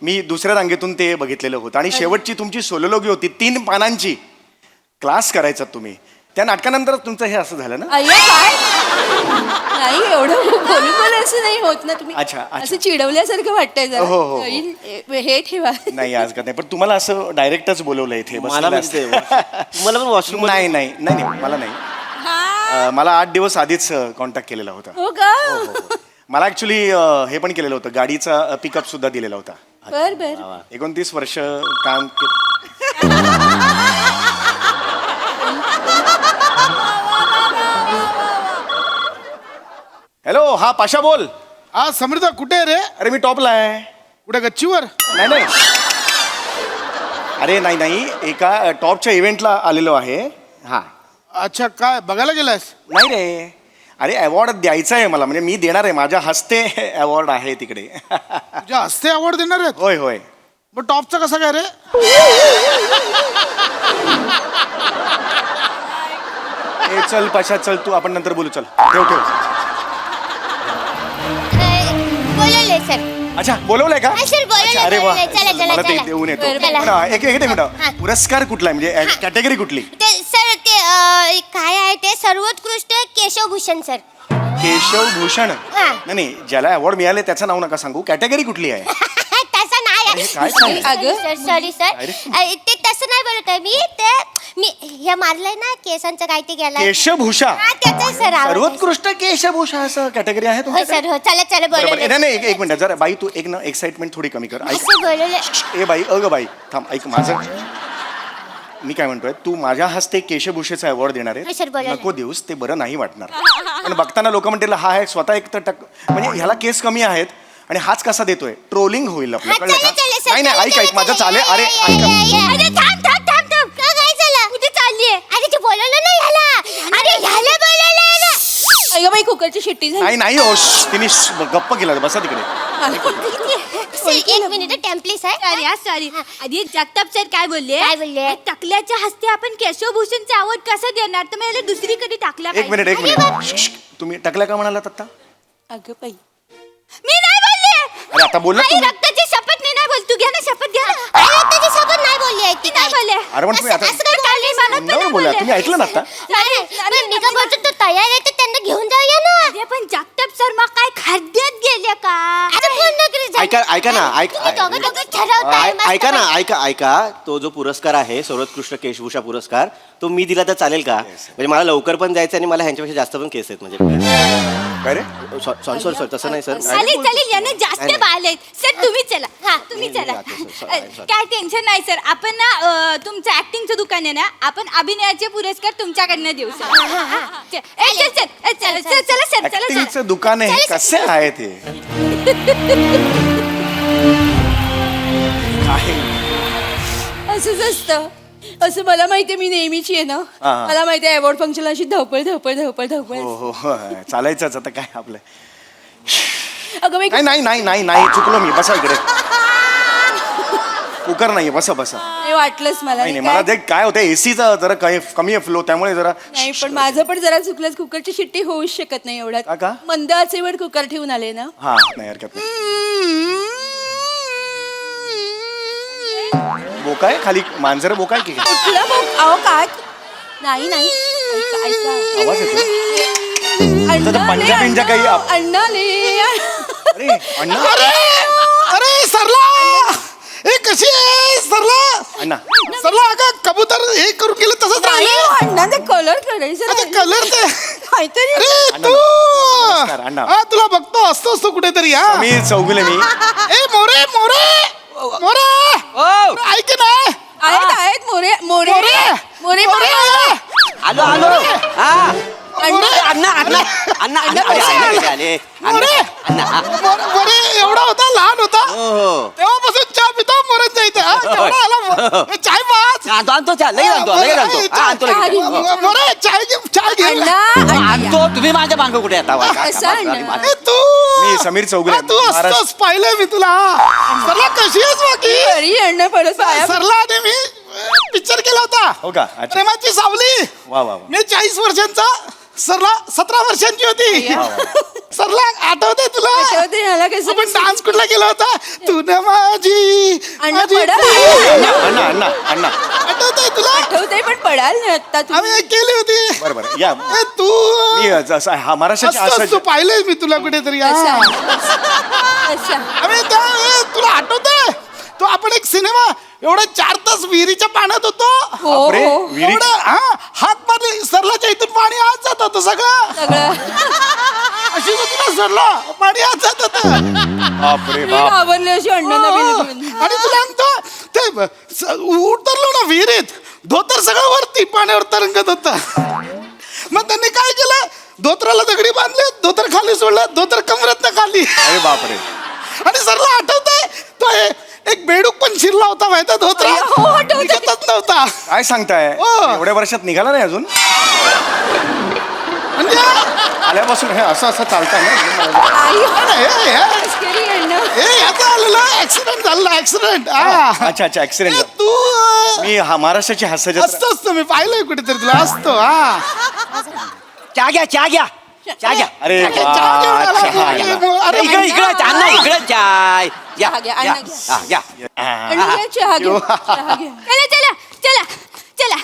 मी दुसऱ्या रांगेतून ते बघितलेलं होतं आणि शेवटची तुमची सोलोलोगी होती 3 पानांची क्लास करायचा तुम्ही त्या नाटकानंतर तुमचं हे असं झालं ना अय्या काय नाही एवढं बोलून असं नाही होत ना तुम्ही अच्छा, अच्छा. असं चिडवल्यासारखं वाटतंय हो, हो, हो. जरा हे ठेवा नाही आज का नाही पण तुम्हाला असं डायरेक्टच बोलवलं इथे मला बसलेलं म्हणजे असतं. तुम्हाला पण वॉशरूम नाही नाही नाही नाही, मला नाही मला 8 दिवस आधीच कॉन्टॅक्ट केलेला होता हो का मला ऍक्च्युली हे पण केलेलं होतं गाडीचा पिकअप सुद्धा दिलेला होता बर बर 29 वर्ष काम हॅलो हा पाशा बोल हा समृद्ध कुठे आहे रे अरे मी टॉपला आहे कुठे गच्चीवर नाही नाही अरे नाही नाही एका टॉपच्या इव्हेंटला आलेलो आहे हा अच्छा काय बघायला गेलास नाही रे अरे अवॉर्ड द्यायचा आहे मला म्हणजे मी देणार आहे माझ्या हस्ते अवॉर्ड आहे तिकडे तुझ्या हस्ते अवॉर्ड देणार आहेत होय होय मग टॉपचं कसं काय रे ए चल पाशा चल तू आपण नंतर बोलू चल ठेव ठेव बोलवले सर अच्छा बोलवलंय का हा, सर, बोलवलंय, अच्छा, अरे वा बोलवलंय. चला, चला, मला ते चला. देऊन येतो बरं, बरं. पण, एक मिनिट पुरस्कार कुठला आहे म्हणजे कॅटेगरी कुठली ते सर ते काय आहे ते सर्वोत्कृष्ट केशवभूषण सर केशव भूषण हा. नाही ज्याला अवॉर्ड मिळाले त्याचं नाव नका सांगू कॅटेगरी कुठली आहे तसं नाही अरे, काय सांगता? सर सॉरी सर अरे. ते तसं नाही बोलत आहे मी हे मारलंय ना केसांचं काय ते गेला केशभूषा त्याचं सर सर्वोत्कृष्ट केशभूषा असं कॅटेगरी आहे हो तुमच्याकडे? सर हो चला चला बरोबर बोलवले नाही नाही एक मिनिट जरा बाई तू एक ना एक्साइटमेंट थोडी कमी कर ऐक असं बोलवले ए बाई बाई थांब ऐक माझं मी काय म्हणतोय तू माझ्या हस्ते केशभूषेचा अवॉर्ड देणार हो, आहे सर, बोला ना. नको देऊस ते बरं नाही वाटणार पण बघताना लोक म्हणतील हा आहे स्वतः एक तर म्हणजे ह्याला केस कमी आहेत आणि हाच कसा देतोय ट्रोलिंग होईल आपलं हा, कळलं चला, का चला, सर, नाही नाही चला, ऐक चला, ऐक माझं चला. चालेल अरे ऐका अरे थांब थांब थांब थांब का काय झालं कुठे चालली अरे ते बोलवलं नाही ह्याला अरे ह्याला बोलवलंय ना अगं बाई कुकरची शिट्टी झाली नाही नाही हो तिने गप्प केला बसा तिकडे सर, एक मिनिट टेम्पलेस आहे सॉरी आधी जगताप सर काय बोलले काय बोलले? टकल्याच्या हस्ते आपण केशवभूषणचा अवॉर्ड कसं देणार तर मला दुसरीकडे टाकला एक मिनिट तुम्ही टाकल्या का म्हणालात आता अगं बाई मी नाही बोलले अरे आता बोलला आई, तुम्ही रक्ताची शपथ मी नाही बोल तू घ्या ना शपथ घ्या ना अरे रक्ताची शपथ नाही बोलली आहे ती नाही बोलले अरे पण तुम्ही आता असं काय चाललंय मला पण नवर बोला तुम्ही ऐकलं ना आता नाही पण मी काय बोलतो तो तयार आहे तर त्यांना घेऊन जाऊया ना अरे पण जगताप सर मग काय खड्ड्यात गेले का अरे फोन नकरी जा. ऐका ना तुम्ही दोघं दोघं ठरवताय मस्त ऐका ना पैकी. ऐका तो जो पुरस्कार आहे सर्वोत्कृष्ट केशभूषा पुरस्कार तो मी दिला तर चालेल का म्हणजे मला लवकर पण जायचं आणि मला ह्यांच्यापेक्षा जास्त पण केस आहेत म्हणजे काय रे सॉरी सॉरी सर तसं नाही सर चालेल चालेल याने जास्त नाही, नाही. बाल आहेत सर तुम्ही चला हा तुम्ही मी चला जातो, सर. Sorry. काय टेन्शन नाही सर आपण ना तुमचं ऍक्टिंगचं दुकान आहे ना आपण अभिनयाचे पुरस्कार तुमच्याकडनं देऊ सर चला चला सर चला ऍक्टिंगचं दुकान आहे कसे आहे ते काय असंच असतं असं मला माहितीये मी नेहमीची आहे ना हा, हा. मला माहितीये अवॉर्ड फंक्शन अशी धावपळ धावपळ धावपळ धावपळ हो हो हो चालायचंच आता काय आपलं अगं बाई, नाही नाही नाही नाही नाही चुकलो मी. बसा इकडे. कुकर नाहीये. बसा बसा. नाही वाटलंच मला. नाही नाही नाही मला काय? ते काय होतं एसीचा जरा कमी आहे फ्लो त्यामुळे जरा. नाही पण माझं पण जरा चुकलंच. कुकरची शिट्टी होऊच शकत नाही का एवढ्यात. का? मंद आचेवर कुकर ठेवून आले ना. हा नाही हरकत नाही. बोकाय खाली मांजर बोकाय की काय? कुठला मग? अहो काय? नाही नाही ऐका, ऐका. आवाज येतो. अण्णा पंजाबींच्या काही आप- अण्णा ले. अरे अण्णा. अरे सरला ए कशी आहे सरला अण्णा. सरला अगं कबूतर हे करून गेलं तसंच नाही, राहिलं अण्णा ते कलर करायचं आता नाही. कलर ते काहीतरी अरे अण्णा, तू नमस्कार, अण्णा. हा तुला बघतो असतो कुठेतरी हा मी चौगुले मी. ए मोरे मोरे मोरे ऐक ना आहेत मोरे मोरे मोरे मोरे मोरे आलो आलो हा अण्णा अण्णा अण्णा अण्णा अण्णा अरे, अण्णा कसे आले मोरे अण्णा हा. मोरे एवढा होता लहान होता हो हो तेव्हापासून चहा पितो मोरेंच्या इथे हा केवढा आला ए, चाय पाच आणतो चहा लगेच आणतो लगेच आणतो हा, आणतो लगेच. हो. मोरे चाय घे अण्णा आणतो तुम्ही माझ्या मागं कुठे येता असं अण्णा. ए, तू मी समीर चौगुले हा, तू असतोस पाहिलंय मी तुला सरला कशी आहेस बाकी घरी अण्णा पडत पाया. सरला आणि मी पिक्चर केला होता हो का? अच्छा. प्रेमाची सावली वा वा वा. मी 40 वर्षांचा सरला 17 वर्षांची होती सरला आठवते तुला आठवते मला कसं आपण डान्स कुठला केला होता तू न माझी अण्णा माझी पडाल. अण्णा अण्णा अण्णा. आठवते तुला आठवते पण पडाल ना आता तुम्ही. आम्ही एक केली होती बरं बरं या. ए, तू मी जसं हा महाराष्ट्राची असतोस, असं तू पाहिलंय मी तुला कुठेतरी हा. अच्छा आम्ही तुला आठवतंय तो आपण एक सिनेमा एवढा 4 तास विहिरीच्या पाण्यात होतो हो बापरे, हो विहिरी. एवढं, हा हात मारले सरलाच्या इथून पाणी आत जात होतं सगळं सगळं अशी होती ना सरला पाणी आत जात होतं बापरे मी बाप. घाबरले अशी अण्णांना बघून. आणि तुला सांगतो ते उतरलो ना विहिरीत धोतर सगळं वरती पाण्यावर तरंगत होत मग त्यांनी काय केलं धोतराला दगडी बांधले धोतर खाली सोडलं धोतर कमरेतनं खाली अरे बापरे. आणि सरला आठवतंय तो एक बेडूक पण शिरला होता माहिती धोतरा हो, आठवतंय. निघतच नव्हता काय सांगताय हो. एवढ्या वर्षात निघाला नाही अजून म्हणजे आल्यापासून हे असं असं चालतंय ना. आई, हे मस्करी अण्णा. याचा आलेला ऍक्सिडेंट झाला ऍक्सिडेंट अच्छा अच्छा ऍक्सिडेंट. तू मी हा महाराष्ट्राची हास्य असतोच तुम्ही पाहिलंय कुठेतरी तुला असतो हा चहा घ्या चहा घ्या चहा घ्या अरे चहा घेऊन आला. अच्छा. अरे इकडे इकडे अण्णा इकडे चाय घ्या चहा घ्या, घ्या. अण्णा घ्या. हा, घ्या अण्णा घ्या, चहा घ्या, चहा घ्या. चला चला चला चला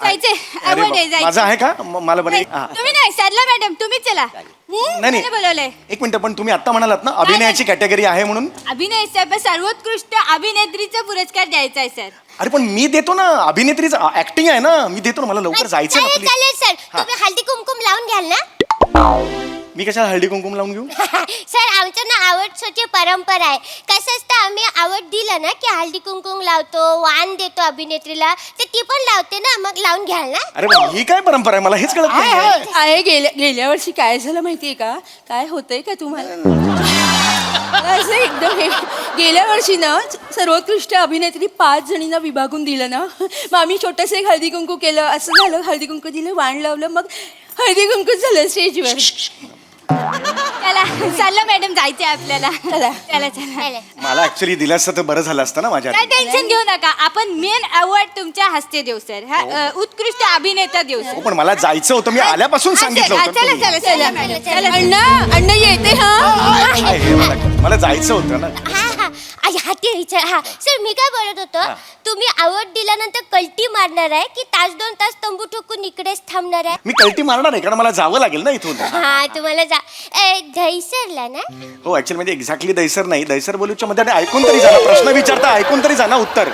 जायचे अरे आवड आहे बाप. माझं जायचं. आहे का मला बरं हा. तुम्ही नाही सरला मॅडम तुम्ही चला. नाही. कोणी बोलवलंय एक मिनिट पण तुम्ही आता म्हणालात ना अभिनयाची कॅटेगरी आहे म्हणून. अभिनय सर सर्वोत्कृष्ट अभिनेत्रीचा पुरस्कार द्यायचा आहे सर. अरे पण मी देतो ना अभिनेत्रीचं ऍक्टिंग आहे ना मी देतो ना मला लवकर जायचं ना चालेल please. चालेल सर तुम्ही हळदी कुंकुम लावून घ्याल ना. मी कशाला हळदी कुंकुम लावून घेऊ. सर आमच्या ना आवड शोची परंपरा आहे कसं असतं आम्ही आवड दिलं ना की हळदी कुंकुम लावतो वाण देतो अभिनेत्रीला तर ती पण लावते ना मग लावून घ्याल ना. अरे पण ही काय परंपरा आहे मला हेच कळत नाही. आहे गेल्या वर्षी काय झालं माहितीये का काय होतंय का तुम्हाला असं एकदम गेल्या वर्षी ना सर्वोत्कृष्ट अभिनेत्री 5 जणींना विभागून दिलं ना मग आम्ही छोटंसं एक हळदी कुंकू केलं असं झालं हळदी कुंकू दिलं वाण लावलं मग हळदी कुंकू झालं स्टेजवर. चला चाललं मॅडम जायचंय आपल्याला. चला. चला चला मला ऍक्च्युली दिलं असतं तर बरं झालं असतं ना माझ्या काय टेन्शन घेऊ नका आपण मेन अवॉर्ड तुमच्या हस्ते देऊ सर हा उत्कृष्ट अभिनेता देऊ हो, सर. पण मला जायचं होतं मी आल्यापासून सांगितलं होतं चला तुम्ही. चला चला मॅडम चला. अण्णा अण्णा येते हा काय हे मला जायचं होतं ना. हा हा आई हाती विचार हा सर मी काय बोलत होतो तुम्ही आवड दिल्यानंतर कल्टी मारणार आहे की 1-2 तास तंबू ठोकून इकडेच थांबणार आहे. मी कल्टी मारणार आहे कारण मला जावं लागेल ना इथून. हा तुम्हाला जा दहीसरला ना. हो ऍक्च्युअली म्हणजे एक्झॅक्टली दैसर नाही दैसर बोलूच्या मध्ये ऐकून तरी जाणं प्रश्न विचारता ऐकून तरी जाणं उत्तर.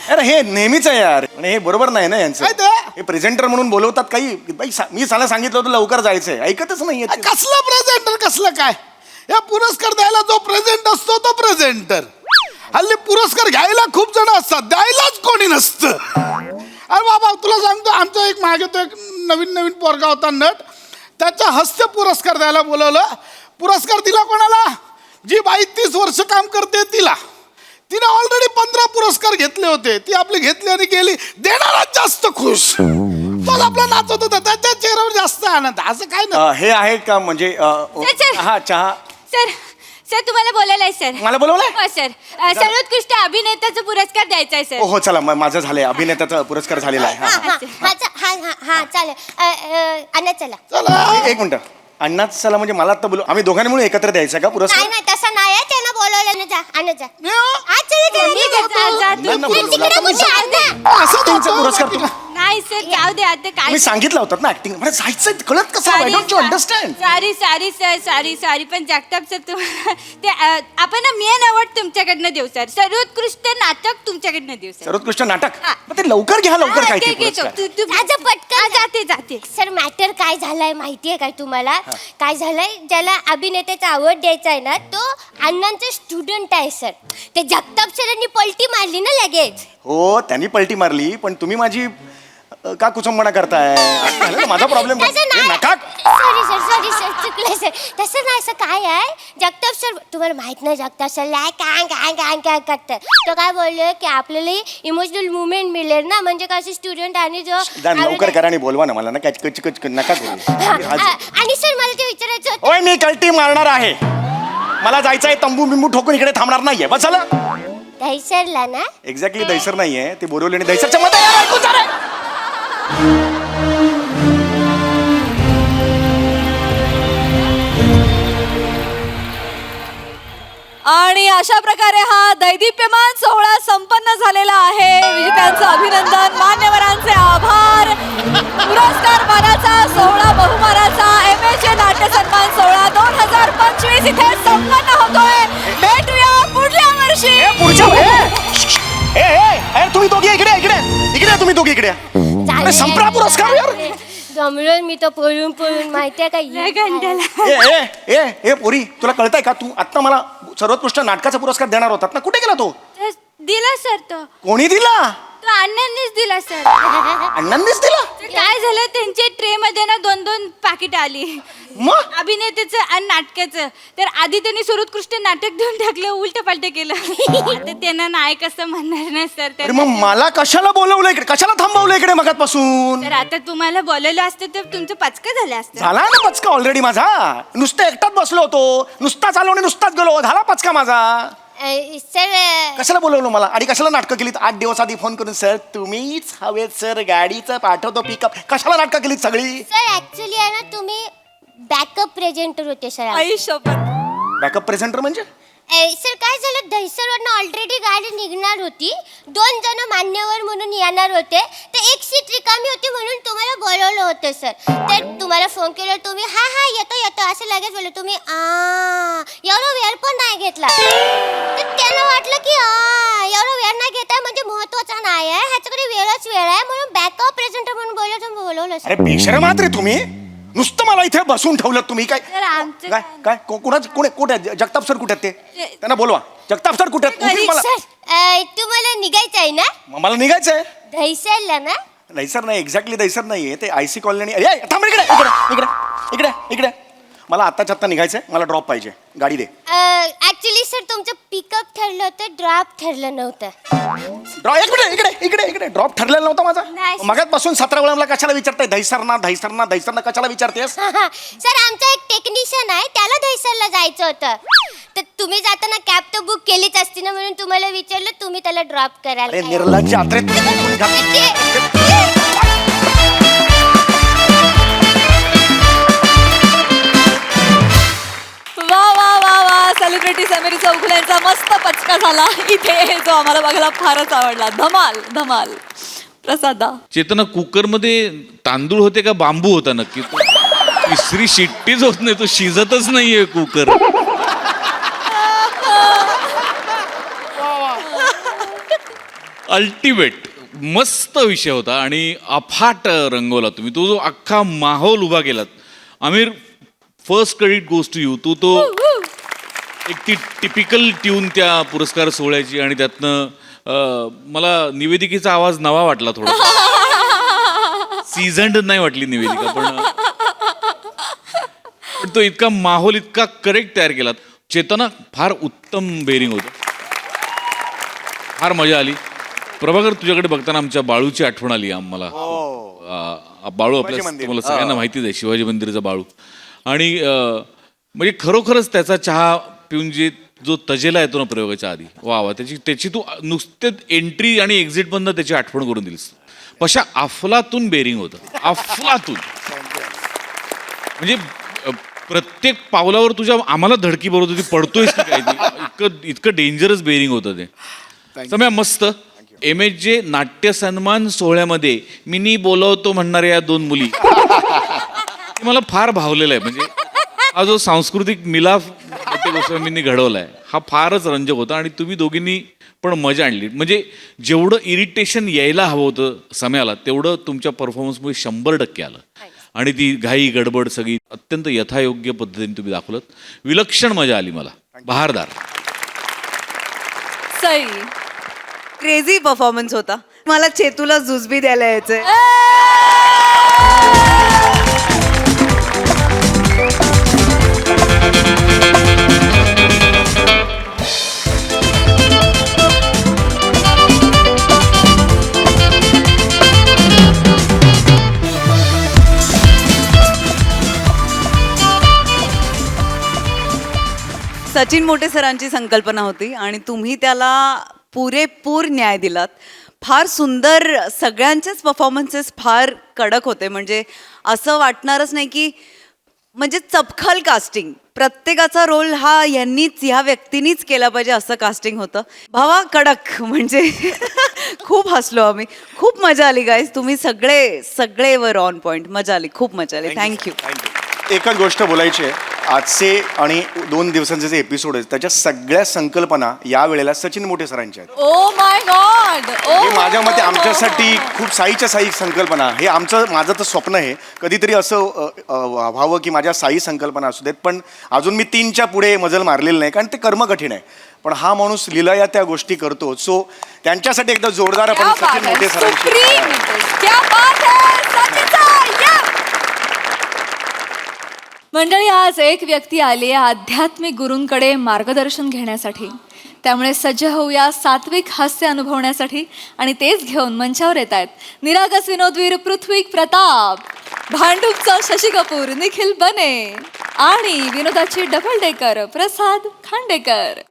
अरे हे नेहमीच आहे यार आणि हे बरोबर नाही ना यांचं. काय ते? हे प्रेझेंटर म्हणून बोलवतात काही बाई मी साला सांगितलं होतं लवकर जायचंय ऐकतच नाहीये ते. कसलं प्रेझेंटर कसलं काय या पुरस्कार द्यायला जो प्रेझेंट असतो तो प्रेझेंटर हल्ली पुरस्कार घ्यायला खूप जण असतात द्यायलाच कोणी नसतं. अरे बाबा तुला सांगतो आमचा एक मागे तो एक नवीन पोरगा होता नट त्याच्या हस्ते पुरस्कार द्यायला बोलवलं पुरस्कार दिला कोणाला जी बाई 30 वर्ष काम करते तिला तिने ऑलरेडी 15 पुरस्कार घेतले होते, ती आपले घेतली आणि गेली. देणाराच जास्त खुश. तो आपला नाचत होता, त्याच्या चेहऱ्यावर जास्त आनंद. असं काय ना. हे आहे का म्हणजे हा चहा. सर सर तुम्हाला बोलायला आहे सर. मला बोलवलंय? हो सर. सर्वोत्कृष्ट अभिनेत्याचा पुरस्कार द्यायचा आहे सर. हो चला माझं झालंय, अभिनेत्याचा पुरस्कार झालेला आहे. हा चालेल अण्णा चला. एक मिनिट, अण्णाच चला म्हणजे मला आता बोलू, आम्ही दोघांनी म्हणून एकत्र द्यायचा का पुरस्कार? नाही नाही तसं नाही आहे, त्यांना बोलवलं ना. जा अण्णा जा. आज चला अण्णांना बोलवलं. आता मी चला. असं तुमचा पुरस्कार तुम्ही नाही सर जाऊ दे आता काय. मी सांगितलं होतं ना ऍक्टिंग मला जायचं, कळत कसं? I don't understand. सॉरी पण जगताप सर तुम्हाला ते आपण ना मेन अवॉर्ड तुमच्याकडनं देऊ सर. सर्वोत्कृष्ट नाटक तुमच्याकडनं देऊ सर. सर्वोत्कृष्ट नाटक. मग ते लवकर घ्या, लवकर काय ते पुरस्कार. पटकन जाते. सर मॅटर काय झालंय माहितीये काय तुम्हाला? काय झालंय, ज्याला अभिनेत्याचा अवॉर्ड द्यायचा आहे ना, तो अण्णांचा स्टुडंट आहे सर. ते जगताप सरांनी पलटी मारली ना लगेच. हो त्यांनी पलटी मारली, पण तुम्ही माझी का कुचंबणा करताय? माझा प्रॉब्लेम सॉरी सर चुकलं सर. तसं नाही, असं काय आहे, जगताप सर तुम्हाला माहित नाही, जगताप सर काय करतात. तो काय बोलले की आपल्याला इमोशनल मुवमेंट मिळेल ना, म्हणजे कसं स्टुडंट आणि जो लवकर करा आणि बोलवा ना मला ना, कच नका करू. आणि सर मला ते विचारायचं होतं. ओय मी कल्टी मारणार आहे, मला जायचंय. तंबू बिंबू ठोकून इकडे थांबणार नाहीये. बस झालं. दहिसरला ना. एक्झॅक्टली दहिसर नाहीये, ते बोरवले आणि दहिसरच्या मध्ये. आणि अशा प्रकारे हा दैदिप्यमान सोहळा संपन्न झालेला आहे. विजेत्यांचं अभिनंदन, मान्यवरांचे आभार. पुरस्कार मानाचा सोहळा, बहुमानाचा MHA नाट्य सन्मान सोहळा 2025 इथे संपन्न होतोय. भेटूया पुढल्या वर्षी. तुम्ही दोघे इकडे इकडे इकडे तुम्ही दोघे इकडे संपला पुरस्कार यार. जमलं मी तर पळून माहितीये का ए पोरी, तुला कळतंय का? तू आता मला सर्वोत्कृष्ट नाटकाचा पुरस्कार देणार होतात ना, कुठे गेला तो? दिला सर. तो कोणी दिला? तो अण्णांनीच दिला सर. अण्णांनीच दिला? काय झालं, त्यांच्या ट्रे मध्ये ना 2-2 पाकिट आली मग अभिनेत्याचं आणि नाटकाचं. तर आधी त्यांनी सर्वोत्कृष्ट नाटक देऊन टाकलं, उलट पालट केलं. आता त्यांना नायक असं म्हणणार नाही सर. अरे मग मला कशाला बोलवलं इकडे, कशाला थांबवलं इकडे मगातपासून? तर आता तुम्हाला बोलवलं असतं तर तुमचं पचका झालं असतं. झाला ना पचका ऑलरेडी माझा. नुसतं एकटाच बसलो होतो, नुसताच आलो आणि नुसताच गेलो, झाला पचका माझा. सर कशाला बोलवलं मला आणि कशाला नाटकं केलीत? 8 दिवस आधी फोन करून सर तुम्हीच हवेत सर, गाडीचं पाठवतो पिकअप. कशाला नाटकं केलीत सगळी? सर ऍक्च्युली आहे ना, तुम्ही बॅकअप प्रेझेंटर होते सर. बॅकअप प्रेझेंटर म्हणजे? सर काय झालं, दहिसरवरनं ऑलरेडी गाडी निघणार होती. 2 जण मान्यवर म्हणून येणार होते, तर एक सीट रिकामी होती म्हणून तुम्हाला बोलवलं होतं सर. तर तुम्हाला फोन केला, तुम्ही हा येतो असं लगेच बोललो. तुम्ही एवढा वेळ पण नाही घेतला. तर त्यांना वाटलं की एवढा वेळ नाही घेताय म्हणजे महत्वाचा नाही आहे, ह्याच्याकडे वेळ आहे, म्हणून बॅकअप प्रेझेंटर म्हणून बोलवलं सर. अरे बेशरम आहात रे तुम्ही, नुसतं मला इथे बसून ठेवलं तुम्ही. काय काय काय कुठे जगताप सर कुठे आहेत? ते त्यांना बोलवा. जगताप सर कुठे आहेत? मला तुम्हाला निघायचं आहे ना? मला निघायचंय. दहिसरला ना? दहिसर नाही, एक्झॅक्टली दहिसर नाहीये, ते IC कॉलनी. थांब इकडे इकडे इकडे इकडे. मला आत्ता निघायचंय, मला ड्रॉप पाहिजे, गाडी दे. ऍक्च्युली सर तुमचं पिकअप ठरलं होतं, ड्रॉप ठरलं नव्हतं. इकडे ड्रॉप ठरलेला नव्हता माझा. मगातपासून 17 वेळा मला कशाला विचारताय दहिसरना कशाला विचारतेस? सर आमचा एक टेक्निशियन आहे, त्याला दहिसरला जायचं होतं. तर तुम्ही जाताना कॅब तर बुक केलीच असती ना, म्हणून तुम्हाला विचारलं, तुम्ही त्याला ड्रॉप करायला. निर्लज्ज आत्रे. वा सेलिब्रिटी समीर चौगुले यांचा मस्त पचका झाला इथे, जो आम्हाला बघायला फारच आवडला. धमाल. प्रसादा, चेतना, कुकरमध्ये तांदूळ होते का बांबू होता नक्की? तिसरी शिट्टीच होत नाही, तो शिजतच नाहीये कुकर. अल्टिमेट मस्त विषय होता आणि अफाट रंगवला तुम्ही. तो जो अख्खा माहोल उभा केलात. Aamir, first credit goes to you. तू तो एक ती टिपिकल ट्यून त्या पुरस्कार सोहळ्याची, आणि त्यातनं मला निवेदिकेचा आवाज नवा वाटला, थोडा सीझन्ड नाही वाटली निवेदिका, पण तो इतका माहोल इतका करेक्ट तयार केलात. चेतना, फार उत्तम बेरिंग होतं. फार मजा आली. प्रभाकर, तुझ्याकडे बघताना आमच्या बाळूची आठवण आली आम्हाला. बाळू आपल्या मंदिर. तुम्हाला सगळ्यांना माहितीच आहे, शिवाजी मंदिराचा बाळू. आणि म्हणजे खरोखरच त्याचा चहा पिऊन जो तजेला येतो ना प्रयोगाच्या आधी, वा वा, त्याची तू नुसतेच एंट्री आणि एक्झिट मधनं त्याची आठवण करून दिलीस. पशा अफलातून बेरिंग होतं, अफलातून. म्हणजे प्रत्येक पावलावर तुझ्या आम्हाला धडकी बरोबर होती, पडतोयस की काय, इतकं डेंजरस बेरिंग होतं ते. सम्या, मस्त. MHJ नाट्य सन्मान सोहळ्यामध्ये मिनी बोलवतो म्हणणाऱ्या या 2 मुली ते मला फार भावलेलं आहे. म्हणजे हा जो सांस्कृतिक मिलाफ गोस्वामींनी घडवलाय हा फारच रंजक होता. आणि तुम्ही दोघींनी पण मजा आणली. म्हणजे जेवढं इरिटेशन यायला हवं होतं सम्याला, तेवढं तुमच्या परफॉर्मन्समुळे 100% आलं. आणि ती घाई गडबड सगळी अत्यंत यथायोग्य पद्धतीने तुम्ही दाखवलं. विलक्षण मजा आली मला, बहारदार. सई. क्रेझी परफॉर्मन्स होता. मला चेतूला जुजबी द्यायला यायचंय. सचिन मोटे सरांची संकल्पना होती आणि तुम्ही त्याला पुरेपूर न्याय दिलात. फार सुंदर, सगळ्यांचेच परफॉर्मन्सेस फार कडक होते. म्हणजे असं वाटणारच नाही की म्हणजे चपखल कास्टिंग, प्रत्येकाचा रोल हा ह्या व्यक्तीनीच केला पाहिजे असं कास्टिंग होतं. भावा कडक. म्हणजे खूप हसलो आम्ही, खूप मजा आली गाईज. तुम्ही सगळे वर ऑन पॉइंट. मजा आली, खूप मजा आली. थँक्यू. एकच गोष्ट बोलायची आहे, आजचे आणि 2 दिवसांचे जे एपिसोड आहेत त्याच्या सगळ्या संकल्पना या वेळेला सचिन मोटे सरांच्या आहेत. Oh my god. हे माझ्या मते आमच्यासाठी खूप साईच्या साई संकल्पना. हे माझं तर स्वप्न आहे कधीतरी असं व्हावं की माझ्या साई संकल्पना असू देत. पण अजून मी 3च्या पुढे मजल मारलेलं नाही, कारण ते कर्म कठीण आहे. पण हा माणूस लिलया त्या गोष्टी करतो. सो त्यांच्यासाठी एकदा जोरदार आपण सचिन मोटे सरांची. मंडळी, आज एक व्यक्ती आली आहे आध्यात्मिक गुरूंकडे मार्गदर्शन घेण्यासाठी. त्यामुळे सज्ज होऊया सात्विक हास्य अनुभवण्यासाठी. आणि तेच घेऊन मंचावर येत आहेत निरागस विनोदवीर पृथ्वी प्रताप, भांडूपचा शशी कपूर निखिल बने आणि विनोदाची डबल डेकर प्रसाद खांडेकर.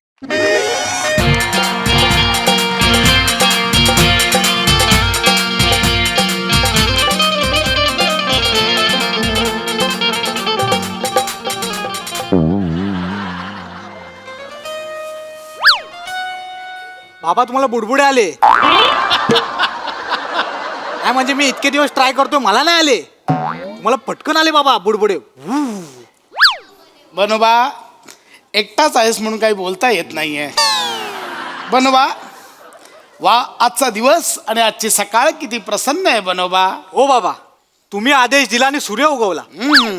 बाबा, तुम्हाला बुडबुडे आले? नाही म्हणजे मी इतके दिवस ट्राय करतोय, मला नाही आले. मला पटकन आले बाबा बुडबुडे. बनोबा, एकटाच आहेस म्हणून काही बोलता येत नाहीये. बनोबा, वा आजचा दिवस आणि आजची सकाळ किती प्रसन्न आहे बनोबा. हो बाबा, तुम्ही आदेश दिला आणि सूर्य उगवला.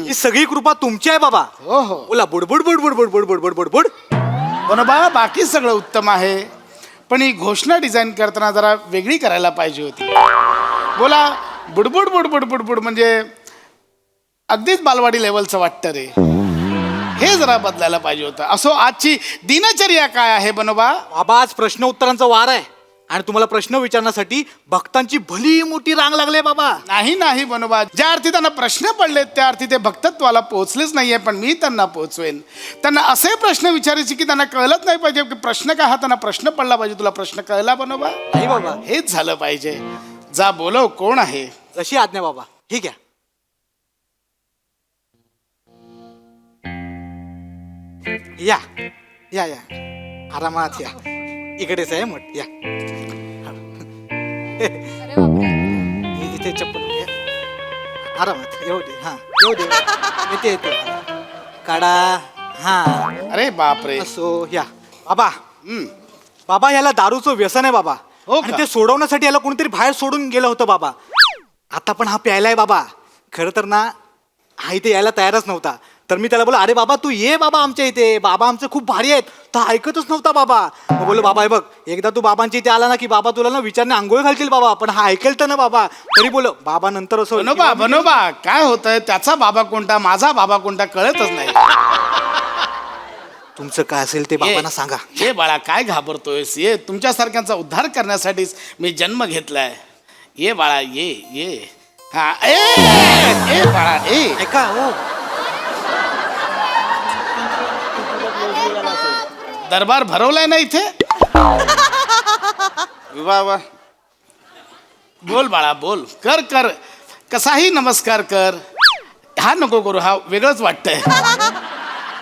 ही सगळी कृपा तुमची आहे बाबा. हो हो. बोला बुडबुड बुडबुड बुडबुड बुडबुड बुडबुड. बनोबा, बाकी सगळं उत्तम आहे, पण ही घोषणा डिझाईन करताना जरा वेगळी करायला पाहिजे होती. बोला, बुडबुड बुडबुड बुडबुड म्हणजे अगदीच बालवाडी लेवलचं वाटतं रे. हे जरा बदलायला पाहिजे होतं. असो, आजची दिनचर्या काय आहे बनोबा? बाबा, आज प्रश्न उत्तरांचा वार आहे आणि तुम्हाला प्रश्न विचारण्यासाठी भक्तांची भली मोठी रांग लागली बाबा. नाही नाही बनोबा, ज्या अर्थी त्यांना प्रश्न पडलेत त्या अर्थी ते भक्तत्वाला पोहोचलेच नाहीये. पण मी त्यांना पोहोचवेन. त्यांना असे प्रश्न विचारायचे की त्यांना कळलंच नाही पाहिजे की प्रश्न काय हा त्यांना प्रश्न पडला पाहिजे. तुला प्रश्न कळला बनोबा? नाही बाबा, हेच झालं पाहिजे. जा बोलव, कोण आहे? जशी आज्ञा बाबा. ठीक आहे. या या या, आरामात या. इकडेच आहे मठ. या इथे चप्पल घ्या. आरामात येऊ दे. हा, येऊ दे. येते येते. काढा. हा, अरे बापरे. असो. या बाबा. बाबा, याला दारूचं व्यसन आहे बाबा. आणि ते सोडवण्यासाठी याला कोणीतरी बाहेर सोडून गेलं होतं बाबा. आता पण हा प्यायलाय बाबा. खरं तर ना, हा इथे यायला तयारच नव्हता. तर मी त्याला बोला, अरे बाबा तू ये बाबा आमच्या इथे, बाबा आमचे खूप भारी आहेत. तर ऐकतच नव्हता बाबा. मग बोललो, बाबा हे बघ, एकदा तू बाबांच्या इथे आला ना की बाबा तुला ना विचारणे आंघोळ घालतील बाबा. पण हा ऐकेल तर ना बाबा. तरी बोलो बाबा नंतर असं. बनोबा बनोबा, काय होतंय? त्याचा बाबा कोणता, माझा बाबा कोणता कळतच नाही. तुमचं काय असेल ते बाबांना सांगा. ये बाळा काय घाबरतोयस, ये तुमच्यासारख्यांचा उद्धार करण्यासाठीच मी जन्म घेतलाय. ये बाळा ये हा ए बाळा ऐका हो, दरबार भरवलाय ना इथे. वा बोल बाळा बोल, कर कसाही नमस्कार कर. हा नको करू, हा वेगळंच वाटतंय.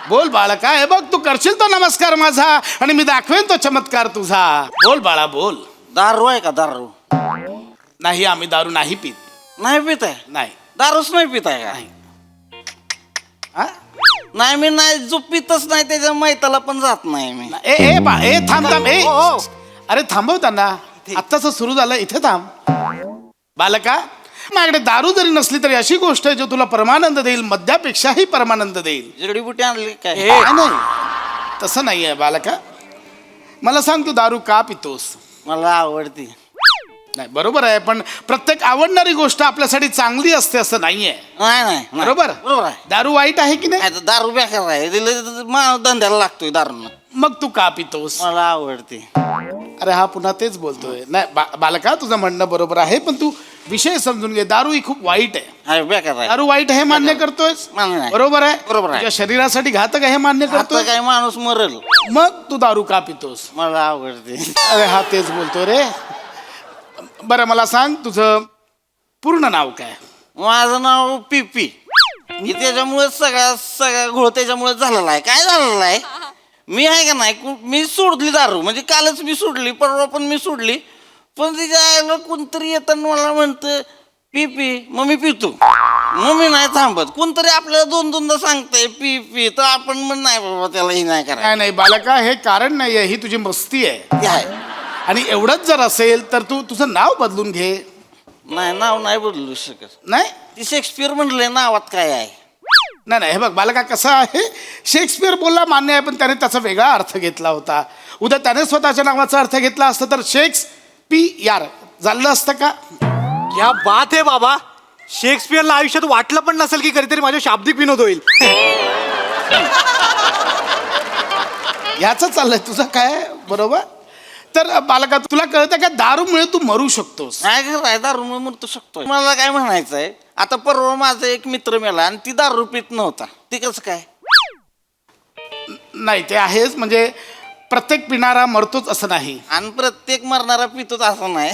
बोल बाळा काय आहे बघ, तू करशील तो नमस्कार माझा आणि मी दाखवेन तो चमत्कार तुझा. बोल बाळा बोल. दारू आहे का? दारू नाही, आम्ही दारू नाही पीत. नाही पित आहे? नाही. दारूच नाही पित आहे का? हा? नाही मी नाही, जो पितच नाही त्याच्या मैताला पण जात नाही मी. ए थांब अरे थांबव त्यांना, आत्ताच सुरू झालं, इथे थांब. बालका, माझ्याकडे दारू जरी नसली तरी अशी गोष्ट आहे जो तुला परमानंद देईल, मद्यापेक्षाही परमानंद देईल. जडीबुटी आणली काय? नाही, तसं नाही आहे बालका. मला सांग, तू दारू का पितोस? मला आवडती. नाही बरोबर आहे, पण प्रत्येक आवडणारी गोष्ट आपल्यासाठी चांगली असते असं नाहीये. नाही बरोबर आहे. दारू वाईट आहे की नाही? आता दारू बेकार आहे, धंद्याला लागतोय दारू. मग तू का पितोस? मला आवडते. अरे हा पुन्हा तेच बोलतोय. नाही बालका, तुझं म्हणणं बरोबर आहे, पण तू विषय समजून घे. दारू ही खूप वाईट आहे. बेकार आहे. दारू वाईट आहे मान्य करतोय? बरोबर आहे. तुझ्या शरीरासाठी घातक आहे मान्य करतोय. काय माणूस मरल. मग तू दारू का पितोस? मला आवडते. अरे हा तेच बोलतोय रे. बरं मला सांग, तुझं पूर्ण नाव काय? माझं नाव पीपी. मी त्याच्यामुळे सगळा घोळ त्याच्यामुळे झालेला आहे. काय झालेला आहे, मी आहे का नाही, मी सोडली दारू, म्हणजे कालच मी सोडली, परवा पण मी सोडली. पण तिच्या आईला कोणतरी येताना मला म्हणतं पी, मग मी पितो. मग मी नाही थांबत. कोणतरी आपल्याला दोनदा सांगतंय पी, तर आपण म्हण नाही बाबा त्याला ही नाही करायचं. नाही बालका, हे कारण नाहीये, ही तुझी मस्ती आहे. आणि एवढंच जर असेल तर तू तुझं नाव बदलून घे. नाही, नाव नाही बदलू शकत. नाही, ती शेक्सपियर म्हणलंय नावात काय आहे. नाही हे बघ बालका, कसं आहे, शेक्सपियर बोलला मान्य आहे, पण त्याने त्याचा वेगळा अर्थ घेतला होता. उद्या त्याने स्वतःच्या नावाचा अर्थ घेतला असता तर शेक्सपियर झालं असतं का? क्या बात आहे बाबा. शेक्सपियरला आयुष्यात वाटलं पण नसेल की कधीतरी माझ्या शाब्दिक विनोद होईल. याच चाललंय तुझं काय, बरोबर. तर बालका, तुला कळतं का दारूमुळे तू मरू शकतोस? काय दारूमुळे मरतो शकतोय. मला काय म्हणायचंय, आता परवा माझा एक मित्र मेला आणि ती दारू पित नव्हता, ते कसं काय? नाही ते आहेच, म्हणजे प्रत्येक पिणारा मरतोच असं नाही. आणि प्रत्येक मरणारा पितोच असं नाही.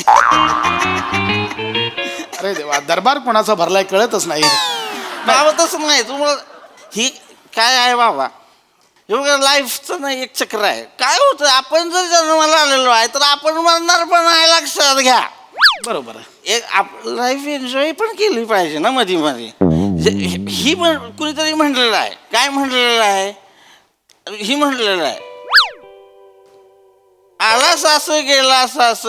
अरे देवा, दरबार कोणाचा भरलाय कळतच नाही. बाबा तसं नाही, तुम्हाला ही काय आहे बाबा, हे लाईफचं नाही एक चक्र आहे. काय होतं, आपण जर जन्माला आलेलो आहे तर आपण मरणार पण आहे, लक्षात घ्या. बरोबर. एक लाईफ एन्जॉय पण केली पाहिजे ना मध्ये मध्ये. ही पण कुणीतरी म्हणलेलं आहे. काय म्हणलेलं आहे, ही म्हणलेलं आहे, आला सास गेला सास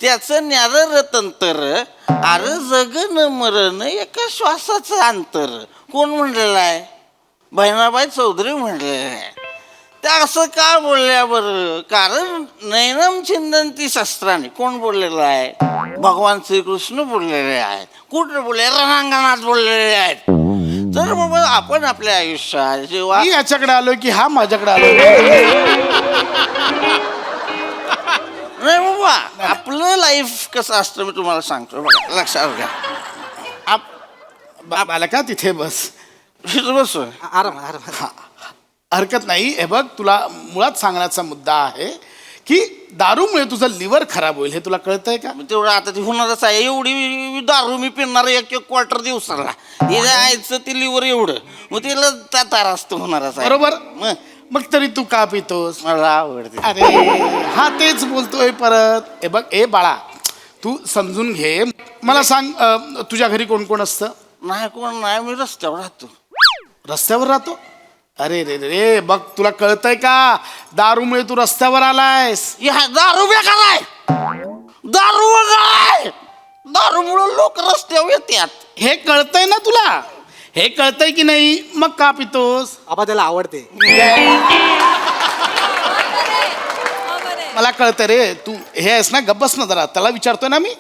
त्याचं न्यार तंतर, अरे जगन मरण एका श्वासाचं अंतर. कोण म्हणलेलं आहे? बहिणाबाई चौधरी म्हणलेलं आहे. त्या असं का बोलल्या बरं? कारण नैनम छिंदंती शस्त्राने. कोण बोललेलं आहे? भगवान श्रीकृष्ण बोललेले आहेत. कुठं बोलले? रणांगणात बोललेले आहेत. तर बाबा आपण आपल्या आयुष्यात जेव्हा मी याच्याकडे आलोय की हा माझ्याकडे आलोय? नाही बाबा, आपलं लाईफ कसं असतं मी तुम्हाला सांगतो बघा, लक्षात घ्या. बालका तिथे बस. बस आराम. हरकत नाही. हे बघ, तुला मुळात सांगण्याचा मुद्दा आहे की दारूमुळे तुझं लिव्हर खराब होईल. हे तुला कळतंय का? तेवढं आता ती होणारच आहे. एवढी दारू मी पिणार एक क्वार्टर दिवसाला, हे जायचं ते लिव्हर एवढं, मग तिला त्रास तर होणारच आहे. बरोबर. मग तरी तू का पितोस? मला आवडते. अरे हा तेच बोलतोय परत. हे बघ बाळा, तू समजून घे. मला सांग, तुझ्या घरी कोण कोण असतं? नाही कोण नाही, मी रस्त्यावर राहतो. रस्त्यावर राहतो? अरे रे रे, बघ तुला कळतंय का, दारूमुळे तू रस्त्यावर आलायस. दारू बेकार आहे, दारू काय, दारूमुळे लोक रस्त्यावर येतात. हे कळतंय ना तुला? हे कळतंय की नाही? मग का पितोस? बाबा त्याला आवडते. मला कळतं रे, तू हे आहेस ना, गप्पस ना जरा, त्याला विचारतोय ना मी.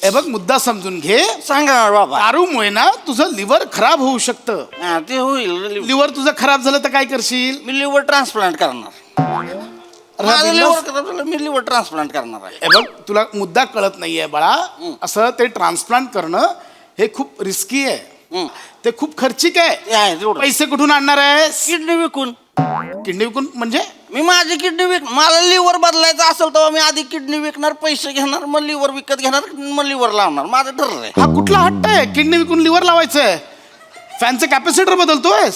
हे बघ मुद्दा समजून घे. सांगा ना बाबा. दारूमुळे ना तुझं लिव्हर खराब होऊ शकतं. हा, ते होईल. लिव्हर तुझं खराब झालं तर काय करशील? मी लिव्हर ट्रान्सप्लांट करणार. माझं लिव्हर खराब झालं, मी लिव्हर ट्रान्सप्लांट करणार आहे. हे बघ तुला मुद्दा कळत नाहीये बाळा. असं ते ट्रान्सप्लांट करणं हे खूप रिस्की आहे. ते खूप खर्चिक आहे. पैसे कुठून आणणार आहेस? किडनी विकून. किडनी विकून म्हणजे? मी माझी किडनी मला लिव्हर बदलायचं असेल तेव्हा मी आधी किडनी विकणार, पैसे घेणार, मग लिव्हर विकत घेणार, मग लिव्हर लावणार. माझं ठरलं आहे. हा कुठला हट्ट आहे? किडनी विकून लिव्हर लावायचंय? फॅनचं कॅपॅसिटर बदलतोय?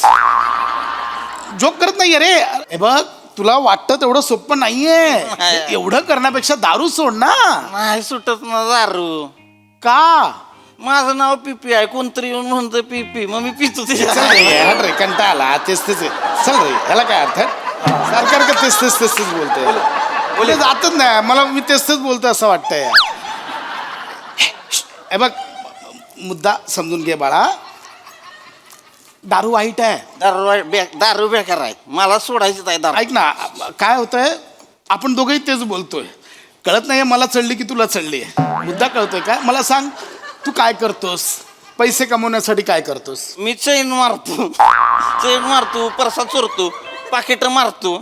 जोक करत नाहीये रे. हे बघ तुला वाटतं तेवढं सोपं नाहीये. एवढं करण्यापेक्षा दारू सोड ना. नाही सुटत ना दारू. का? माझं नाव पिपी आहे, कोणतरी येऊन म्हणतं पिपी, मग मी पितो ते. चल रे कंटाळा. तेच तेच चल रे. ह्याला काय अर्थ? सारखं तेच तेच तेच तेच बोलतोय. बोले जातच नाही मला. मी तेच तेच बोलतोय असं वाटतंय. हे बघ मुद्दा समजून घे बाळा. दारू वाईट आहे. दारू बेकार आहे. मला सोडायचं आहे दारू. ऐक ना काय होतंय, आपण दोघंही तेच बोलतोय. कळत नाहीये मला चढली की तुला चढली. मुद्दा कळतोय का? मला सांग तू काय करतोस? पैसे कमवण्यासाठी काय करतोस? मी चैन मारतो, परसा चोरतो, पाकिट मारतो.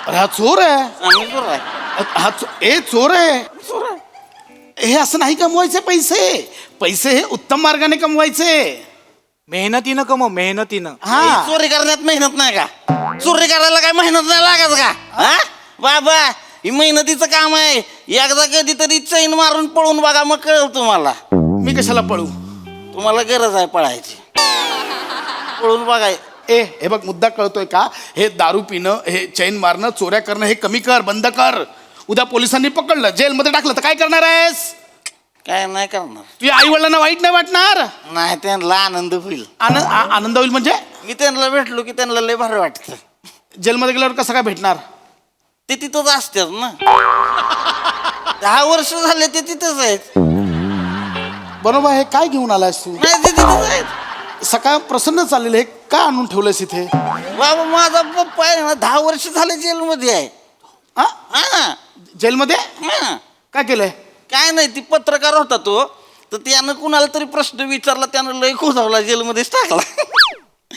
अरे हा चोर आहे. आम्ही चोर आहे. हा चोर आहे. हे असं नाही कमवायचे पैसे. पैसे हे उत्तम मार्गाने कमवायचे. मेहनतीनं कमव, मेहनतीनं. हा चोरी करण्यात मेहनत नाही का? चोरी करायला काय मेहनत नाही लागत का? हा बाबा, ही मेहनतीचं काम आहे. एकदा कधीतरी चैन मारून पळून बघा, मग कळलं तुम्हाला. मी कशाला पळू? तुम्हाला गरज आहे पळायची. पळून बघाय. हे बघ मुद्दा कळतोय का? हे दारू पिणं, हे चैन मारणं, चोऱ्या करणं हे कमी कर, बंद कर. उद्या पोलिसांनी पकडलं, जेलमध्ये टाकलं तर काय करणार आहेस? काय नाही करणार. तुझ्या आई वडिलांना वाईट नाही वाटणार? नाही, त्यांना आनंद होईल. आनंद होईल म्हणजे? मी त्यांना भेटलो की त्यांना लय भारी वाटतं. जेलमध्ये गेल्यावर कसं काय भेटणार? ते तिथंच असतात ना. 10 वर्ष झाले ते तिथंच आहेत. बरोबर. हे काय घेऊन आलायस तू? नाही, ते तिथंच आहेत. सकाळ प्रसन्न चाललेलं हे का आणून ठेवलंयस इथे? बाबा माझा पप्पा आहे ना, 10 वर्ष झाले जेलमध्ये आहे. हा जेलमध्ये? हा. काय केलंय? काय नाही, ती पत्रकार होता तो, तर त्यानं कुणाला तरी प्रश्न विचारला, त्यानं लय खोदावला, जेलमध्येच टाकला.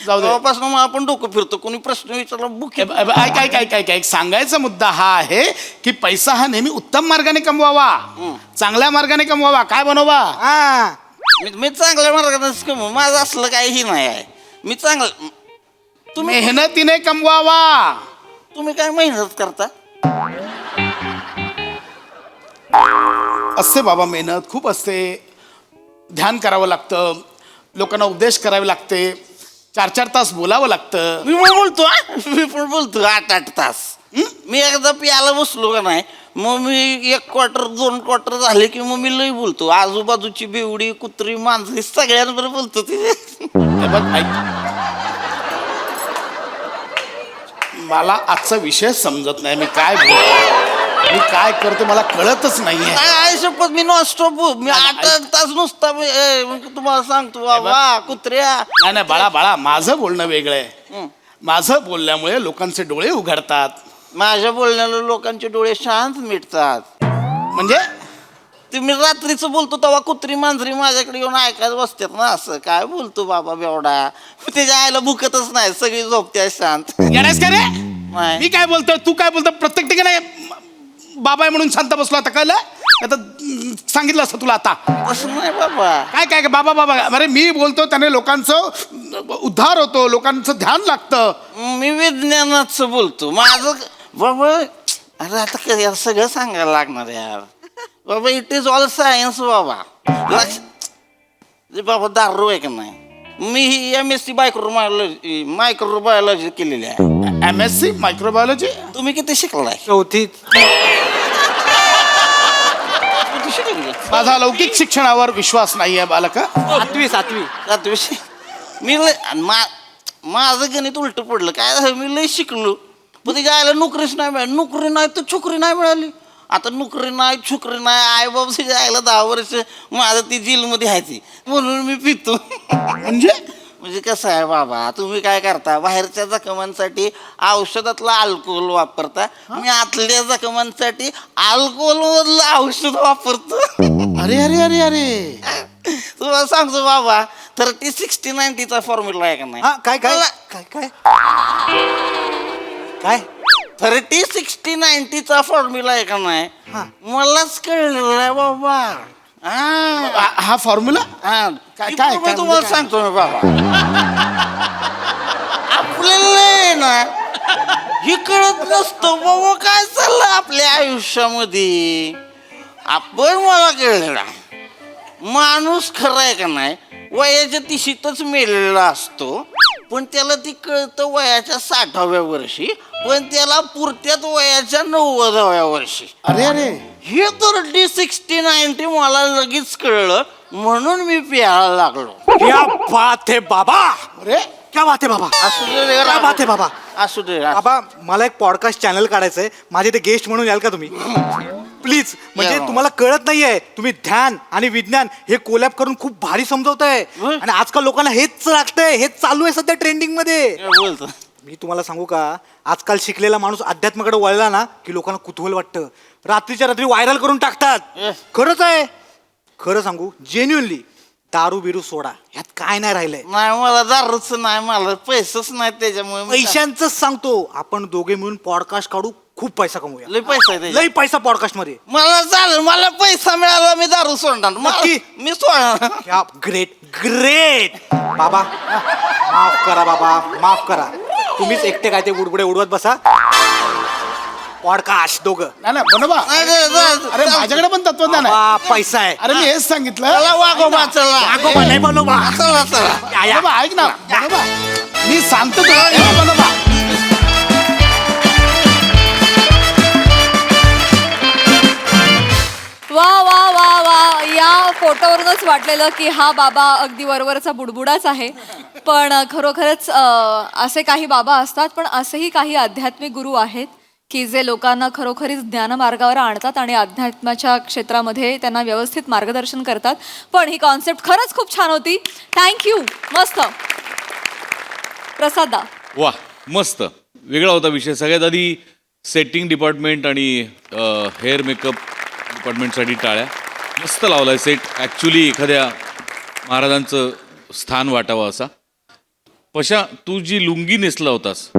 जाऊ दे. तेव्हापासून मग आपण डोकं फिरतो. कोणी प्रश्न विचारला बुक. ऐक सांगायचा मुद्दा हा आहे की पैसा हा नेहमी उत्तम मार्गाने कमवावा, चांगल्या मार्गाने कमवावा. काय बनवा? मी चांगल्या मार्गानेच कमव. माझं असलं काही नाही आहे. मी चांगलं. तुम्ही मेहनतीने कमवावा. तुम्ही काय मेहनत करता? असते बाबा, मेहनत खूप असते. ध्यान करावं लागतं, लोकांना उपदेश करावे लागते, 4-4 तास बोलावं लागतं. मी पण बोलतो 8-8 तास. मी एकदा प्यायला बसलो का नाही, मग मी 1 क्वार्टर 2 क्वार्टर झाले की मग मी लई बोलतो. आजूबाजूची बेवडी, कुत्री, मांजरी सगळ्यांबरोबर बोलतो. हे बघ ऐक, मला आजचा विषय समजत नाही. मी काय करतो मला कळतच नाहीये. काय शपथ, मी नॉनस्टॉप मी 8-8 तास नुसता तुम्हाला सांगतो बाबा कुत्र्या. नाही बाळा, माझं बोलणं वेगळं आहे. माझं बोलल्यामुळे लोकांचे डोळे उघडतात. माझ्या बोलण्याला लोकांचे डोळे शांत मिटतात. म्हणजे तुम्ही रात्रीचं बोलतो तेव्हा कुत्री मांजरी माझ्याकडे येऊन ऐकायला बसतात ना. असं काय बोलतो बाबा बेवडा? त्याच्या आईला भुकतच नाही, सगळी झोपते शांत. येण्यास का रे? मी काय बोलतोय, तू काय बोलतो? प्रत्येक ठिकाणी बाबा आहे म्हणून शांत बसलो. आता कळलं? आता सांगितलं असतं तुला. आता असं नाही बाबा. काय बाबा अरे मी बोलतो त्याने लोकांचं उद्धार होतो, लोकांचं ध्यान लागतं. मी विज्ञानाचं बोलतो. माझं बाबा, अरे आता काय सगळं सांगायला लागणार यार बाबा. इट इज ऑल सायन्स बाबा. बाबा दारू आहे का नाही? मी MSc मायक्रोबायोलॉजी केलेली आहे. MSc microbiology? तुम्ही किती शिकलाय? 4थी. माझा लौकिक शिक्षणावर विश्वास नाही आहे बालका. 7वी. मी माझं गणित उलट पडलं. काय झालं, मी लय शिकलो पण त्याच्या आईला नोकरीच नाही मिळाली. नोकरी नाही तर छोकरी नाही मिळाली. आता नोकरी नाही, छोकरी नाही, आई बाबाच्या आईला 10 वर्ष माझं ती जेलमध्ये आहे ती, म्हणून मी पितो. म्हणजे म्हणजे कसं आहे बाबा, तुम्ही काय करता, बाहेरच्या जखमांसाठी औषधातलं अल्कोहोल वापरता, मी आतल्या जखमांसाठी अल्कोहोल औषध वापरतो. अरे अरे अरे अरे तुम्हाला सांगतो बाबा, 30-60-90चा फॉर्म्युला आहे का नाही? हा काय काय काय काय काय 30-60-90चा फॉर्म्युला आहे का नाही? मलाच कळलेलं आहे बाबा. हा फॉर्म्युला काय काय काय तुम्हाला सांगतो ना बाबा, आपल्याला आहे ना हे कळत नसतं बाबा काय चाललं आपल्या आयुष्यामध्ये. आपण मला कळलेला माणूस खरा आहे का नाही वयाच्या 30तच मेलेला असतो, पण त्याला ती कळतं वयाच्या 60व्या वर्षी, पण त्याला पुरत्यात वयाच्या 90व्या वर्षी. अरे अरे हे 30-60-90 मला लगेच कळलं, म्हणून मी प्यायला लागलो. क्या बात है बाबा, अरे क्या बात है बाबा, असू दे रे क्या बात है बाबा. असू दे. बाबा मला एक पॉडकास्ट चॅनल काढायचंय, माझे ते गेस्ट म्हणून याल का तुम्ही प्लीज? म्हणजे या. तुम्हाला कळत नाहीये, तुम्ही ध्यान आणि विज्ञान हे कोलॅब करून खूप भारी समजवताय आणि आजकाल लोकांना हेच लागतंय, हेच चालू आहे सध्या ट्रेंडिंग मध्ये. बोलतो मी तुम्हाला सांगू का, आजकाल शिकलेला माणूस अध्यात्माकडे वळला ना की लोकांना कुतूहल वाटतं, रात्रीच्या रात्री व्हायरल करून टाकतात. खरंच आहे, खरं सांगू जेन्युअनली दारू बिरू सोडा, ह्यात काय नाही राहिलंय. नाही मला दारूच नाही, मला पैसेच नाही त्याच्यामुळे पैशांच सांगतो, आपण दोघे मिळून पॉडकास्ट काढू, खूप पैसा कमवूया. लय पैसा आहे त्याच्यात. लय पैसा पॉडकास्ट मध्ये. मला चालेल, मला पैसा मिळाला मी दारू सोडणार. नक्की? मी सोडणार. Great great. बाबा माफ करा, बाबा माफ करा, तुम्हीच एकटे काय ते उडबुडे उडवत बसा. पॉडकास्ट दोघं. नाही बनोबा, अरे माझ्याकडे पण तत्वज्ञान आहे, पैसा आहे. अरे मी हेच सांगितलं. वागोबा चला, वागोबा नाही बनोबा. चला चला. बनोबा ऐक ना, बनोबा मी सांगतो तुला. बनोबा वा वा वा वा, या फोटोवरूनच वाटलेलं की हा बाबा अगदी वरवरचा बुडबुडाच आहे. पण खरोखरच असे काही बाबा असतात, पण असेही काही आध्यात्मिक गुरु आहेत की जे लोकांना खरोखरीच ज्ञानमार्गावर आणतात आणि अध्यात्माच्या क्षेत्रामध्ये त्यांना व्यवस्थित मार्गदर्शन करतात. पण ही कॉन्सेप्ट खरंच खूप छान होती. थँक्यू, मस्त. प्रसादा. वा मस्त, वेगळा होता विषय. सगळ्यात आधी सेटिंग डिपार्टमेंट आणि हेअर मेकअप डिपार्टमेंटसाठी टाळ्या. मस्त लावलाय सेट. ॲक्च्युली एखाद्या महाराजांचं स्थान वाटावं असा. पशा, तू जी लुंगी नेसला होतास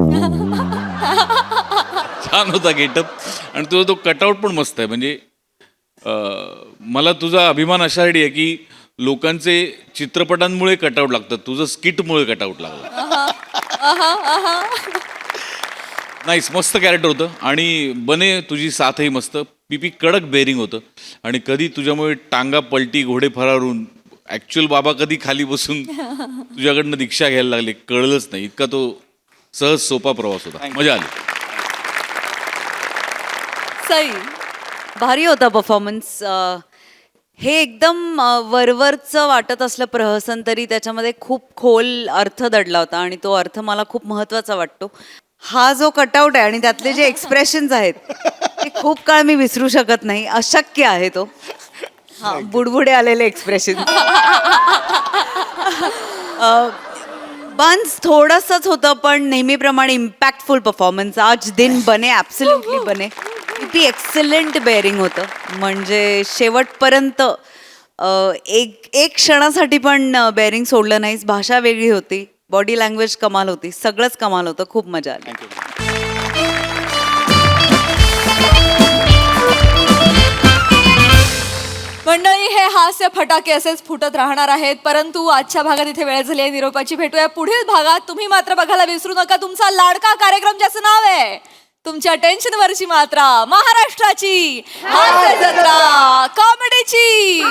छान होता गेटअप, आणि तुझा तो कटआउट पण मस्त आहे. म्हणजे मला तुझा अभिमान अशासाठी आहे की लोकांचे चित्रपटांमुळे कटआउट लागतात, तुझं स्किटमुळे कटआउट लागलं. नाईस, मस्त कॅरेक्टर होतं. आणि बने तुझी साथही मस्त. पीपी कडक बेरिंग होतं, आणि कधी तुझ्यामुळे टांगा पलटी, घोडे फरारून ॲक्च्युअल बाबा कधी खाली बसून तुझ्याकडनं दीक्षा घ्यायला लागले कळलंच नाही. इतका तो सहज सोपा प्रवास होता, मजा आली. सई. भारी होता परफॉर्मन्स. हे एकदम वरवरचं वाटत असलं प्रहसन, तरी त्याच्यामध्ये खूप खोल अर्थ दडला होता आणि तो अर्थ मला खूप महत्त्वाचा वाटतो. हा जो कटआउट आहे आणि त्यातले जे एक्सप्रेशन्स आहेत ते खूप काळ मी विसरू शकत नाही. अशक्य आहे तो. हा, बुडबुडे आलेले एक्सप्रेशन. बन्स थोडंसंच होतं, पण नेहमीप्रमाणे इम्पॅक्टफुल परफॉर्मन्स. आज दिन बने, ॲब्सोल्युटली बने. किती एक्सलंट बेअरिंग होतं. म्हणजे शेवटपर्यंत एक क्षणासाठी पण बेअरिंग सोडलं नाहीस. भाषा वेगळी होती, बॉडी लँग्वेज कमाल होती, सगळंच कमाल होतं. खूप मजा आली. मंडळी, हे हास्य फटाके असेच फुटत राहणार आहेत, परंतु आजच्या भागात इथे वेळ झाली आहे निरोपाची. भेटूया पुढील भागात. तुम्ही मात्र बघायला विसरू नका तुमचा लाडका कार्यक्रम ज्याचं नाव आहे तुमच्या टेन्शनवरची मात्रा, महाराष्ट्राची हास्य जत्रा, कॉमेडीची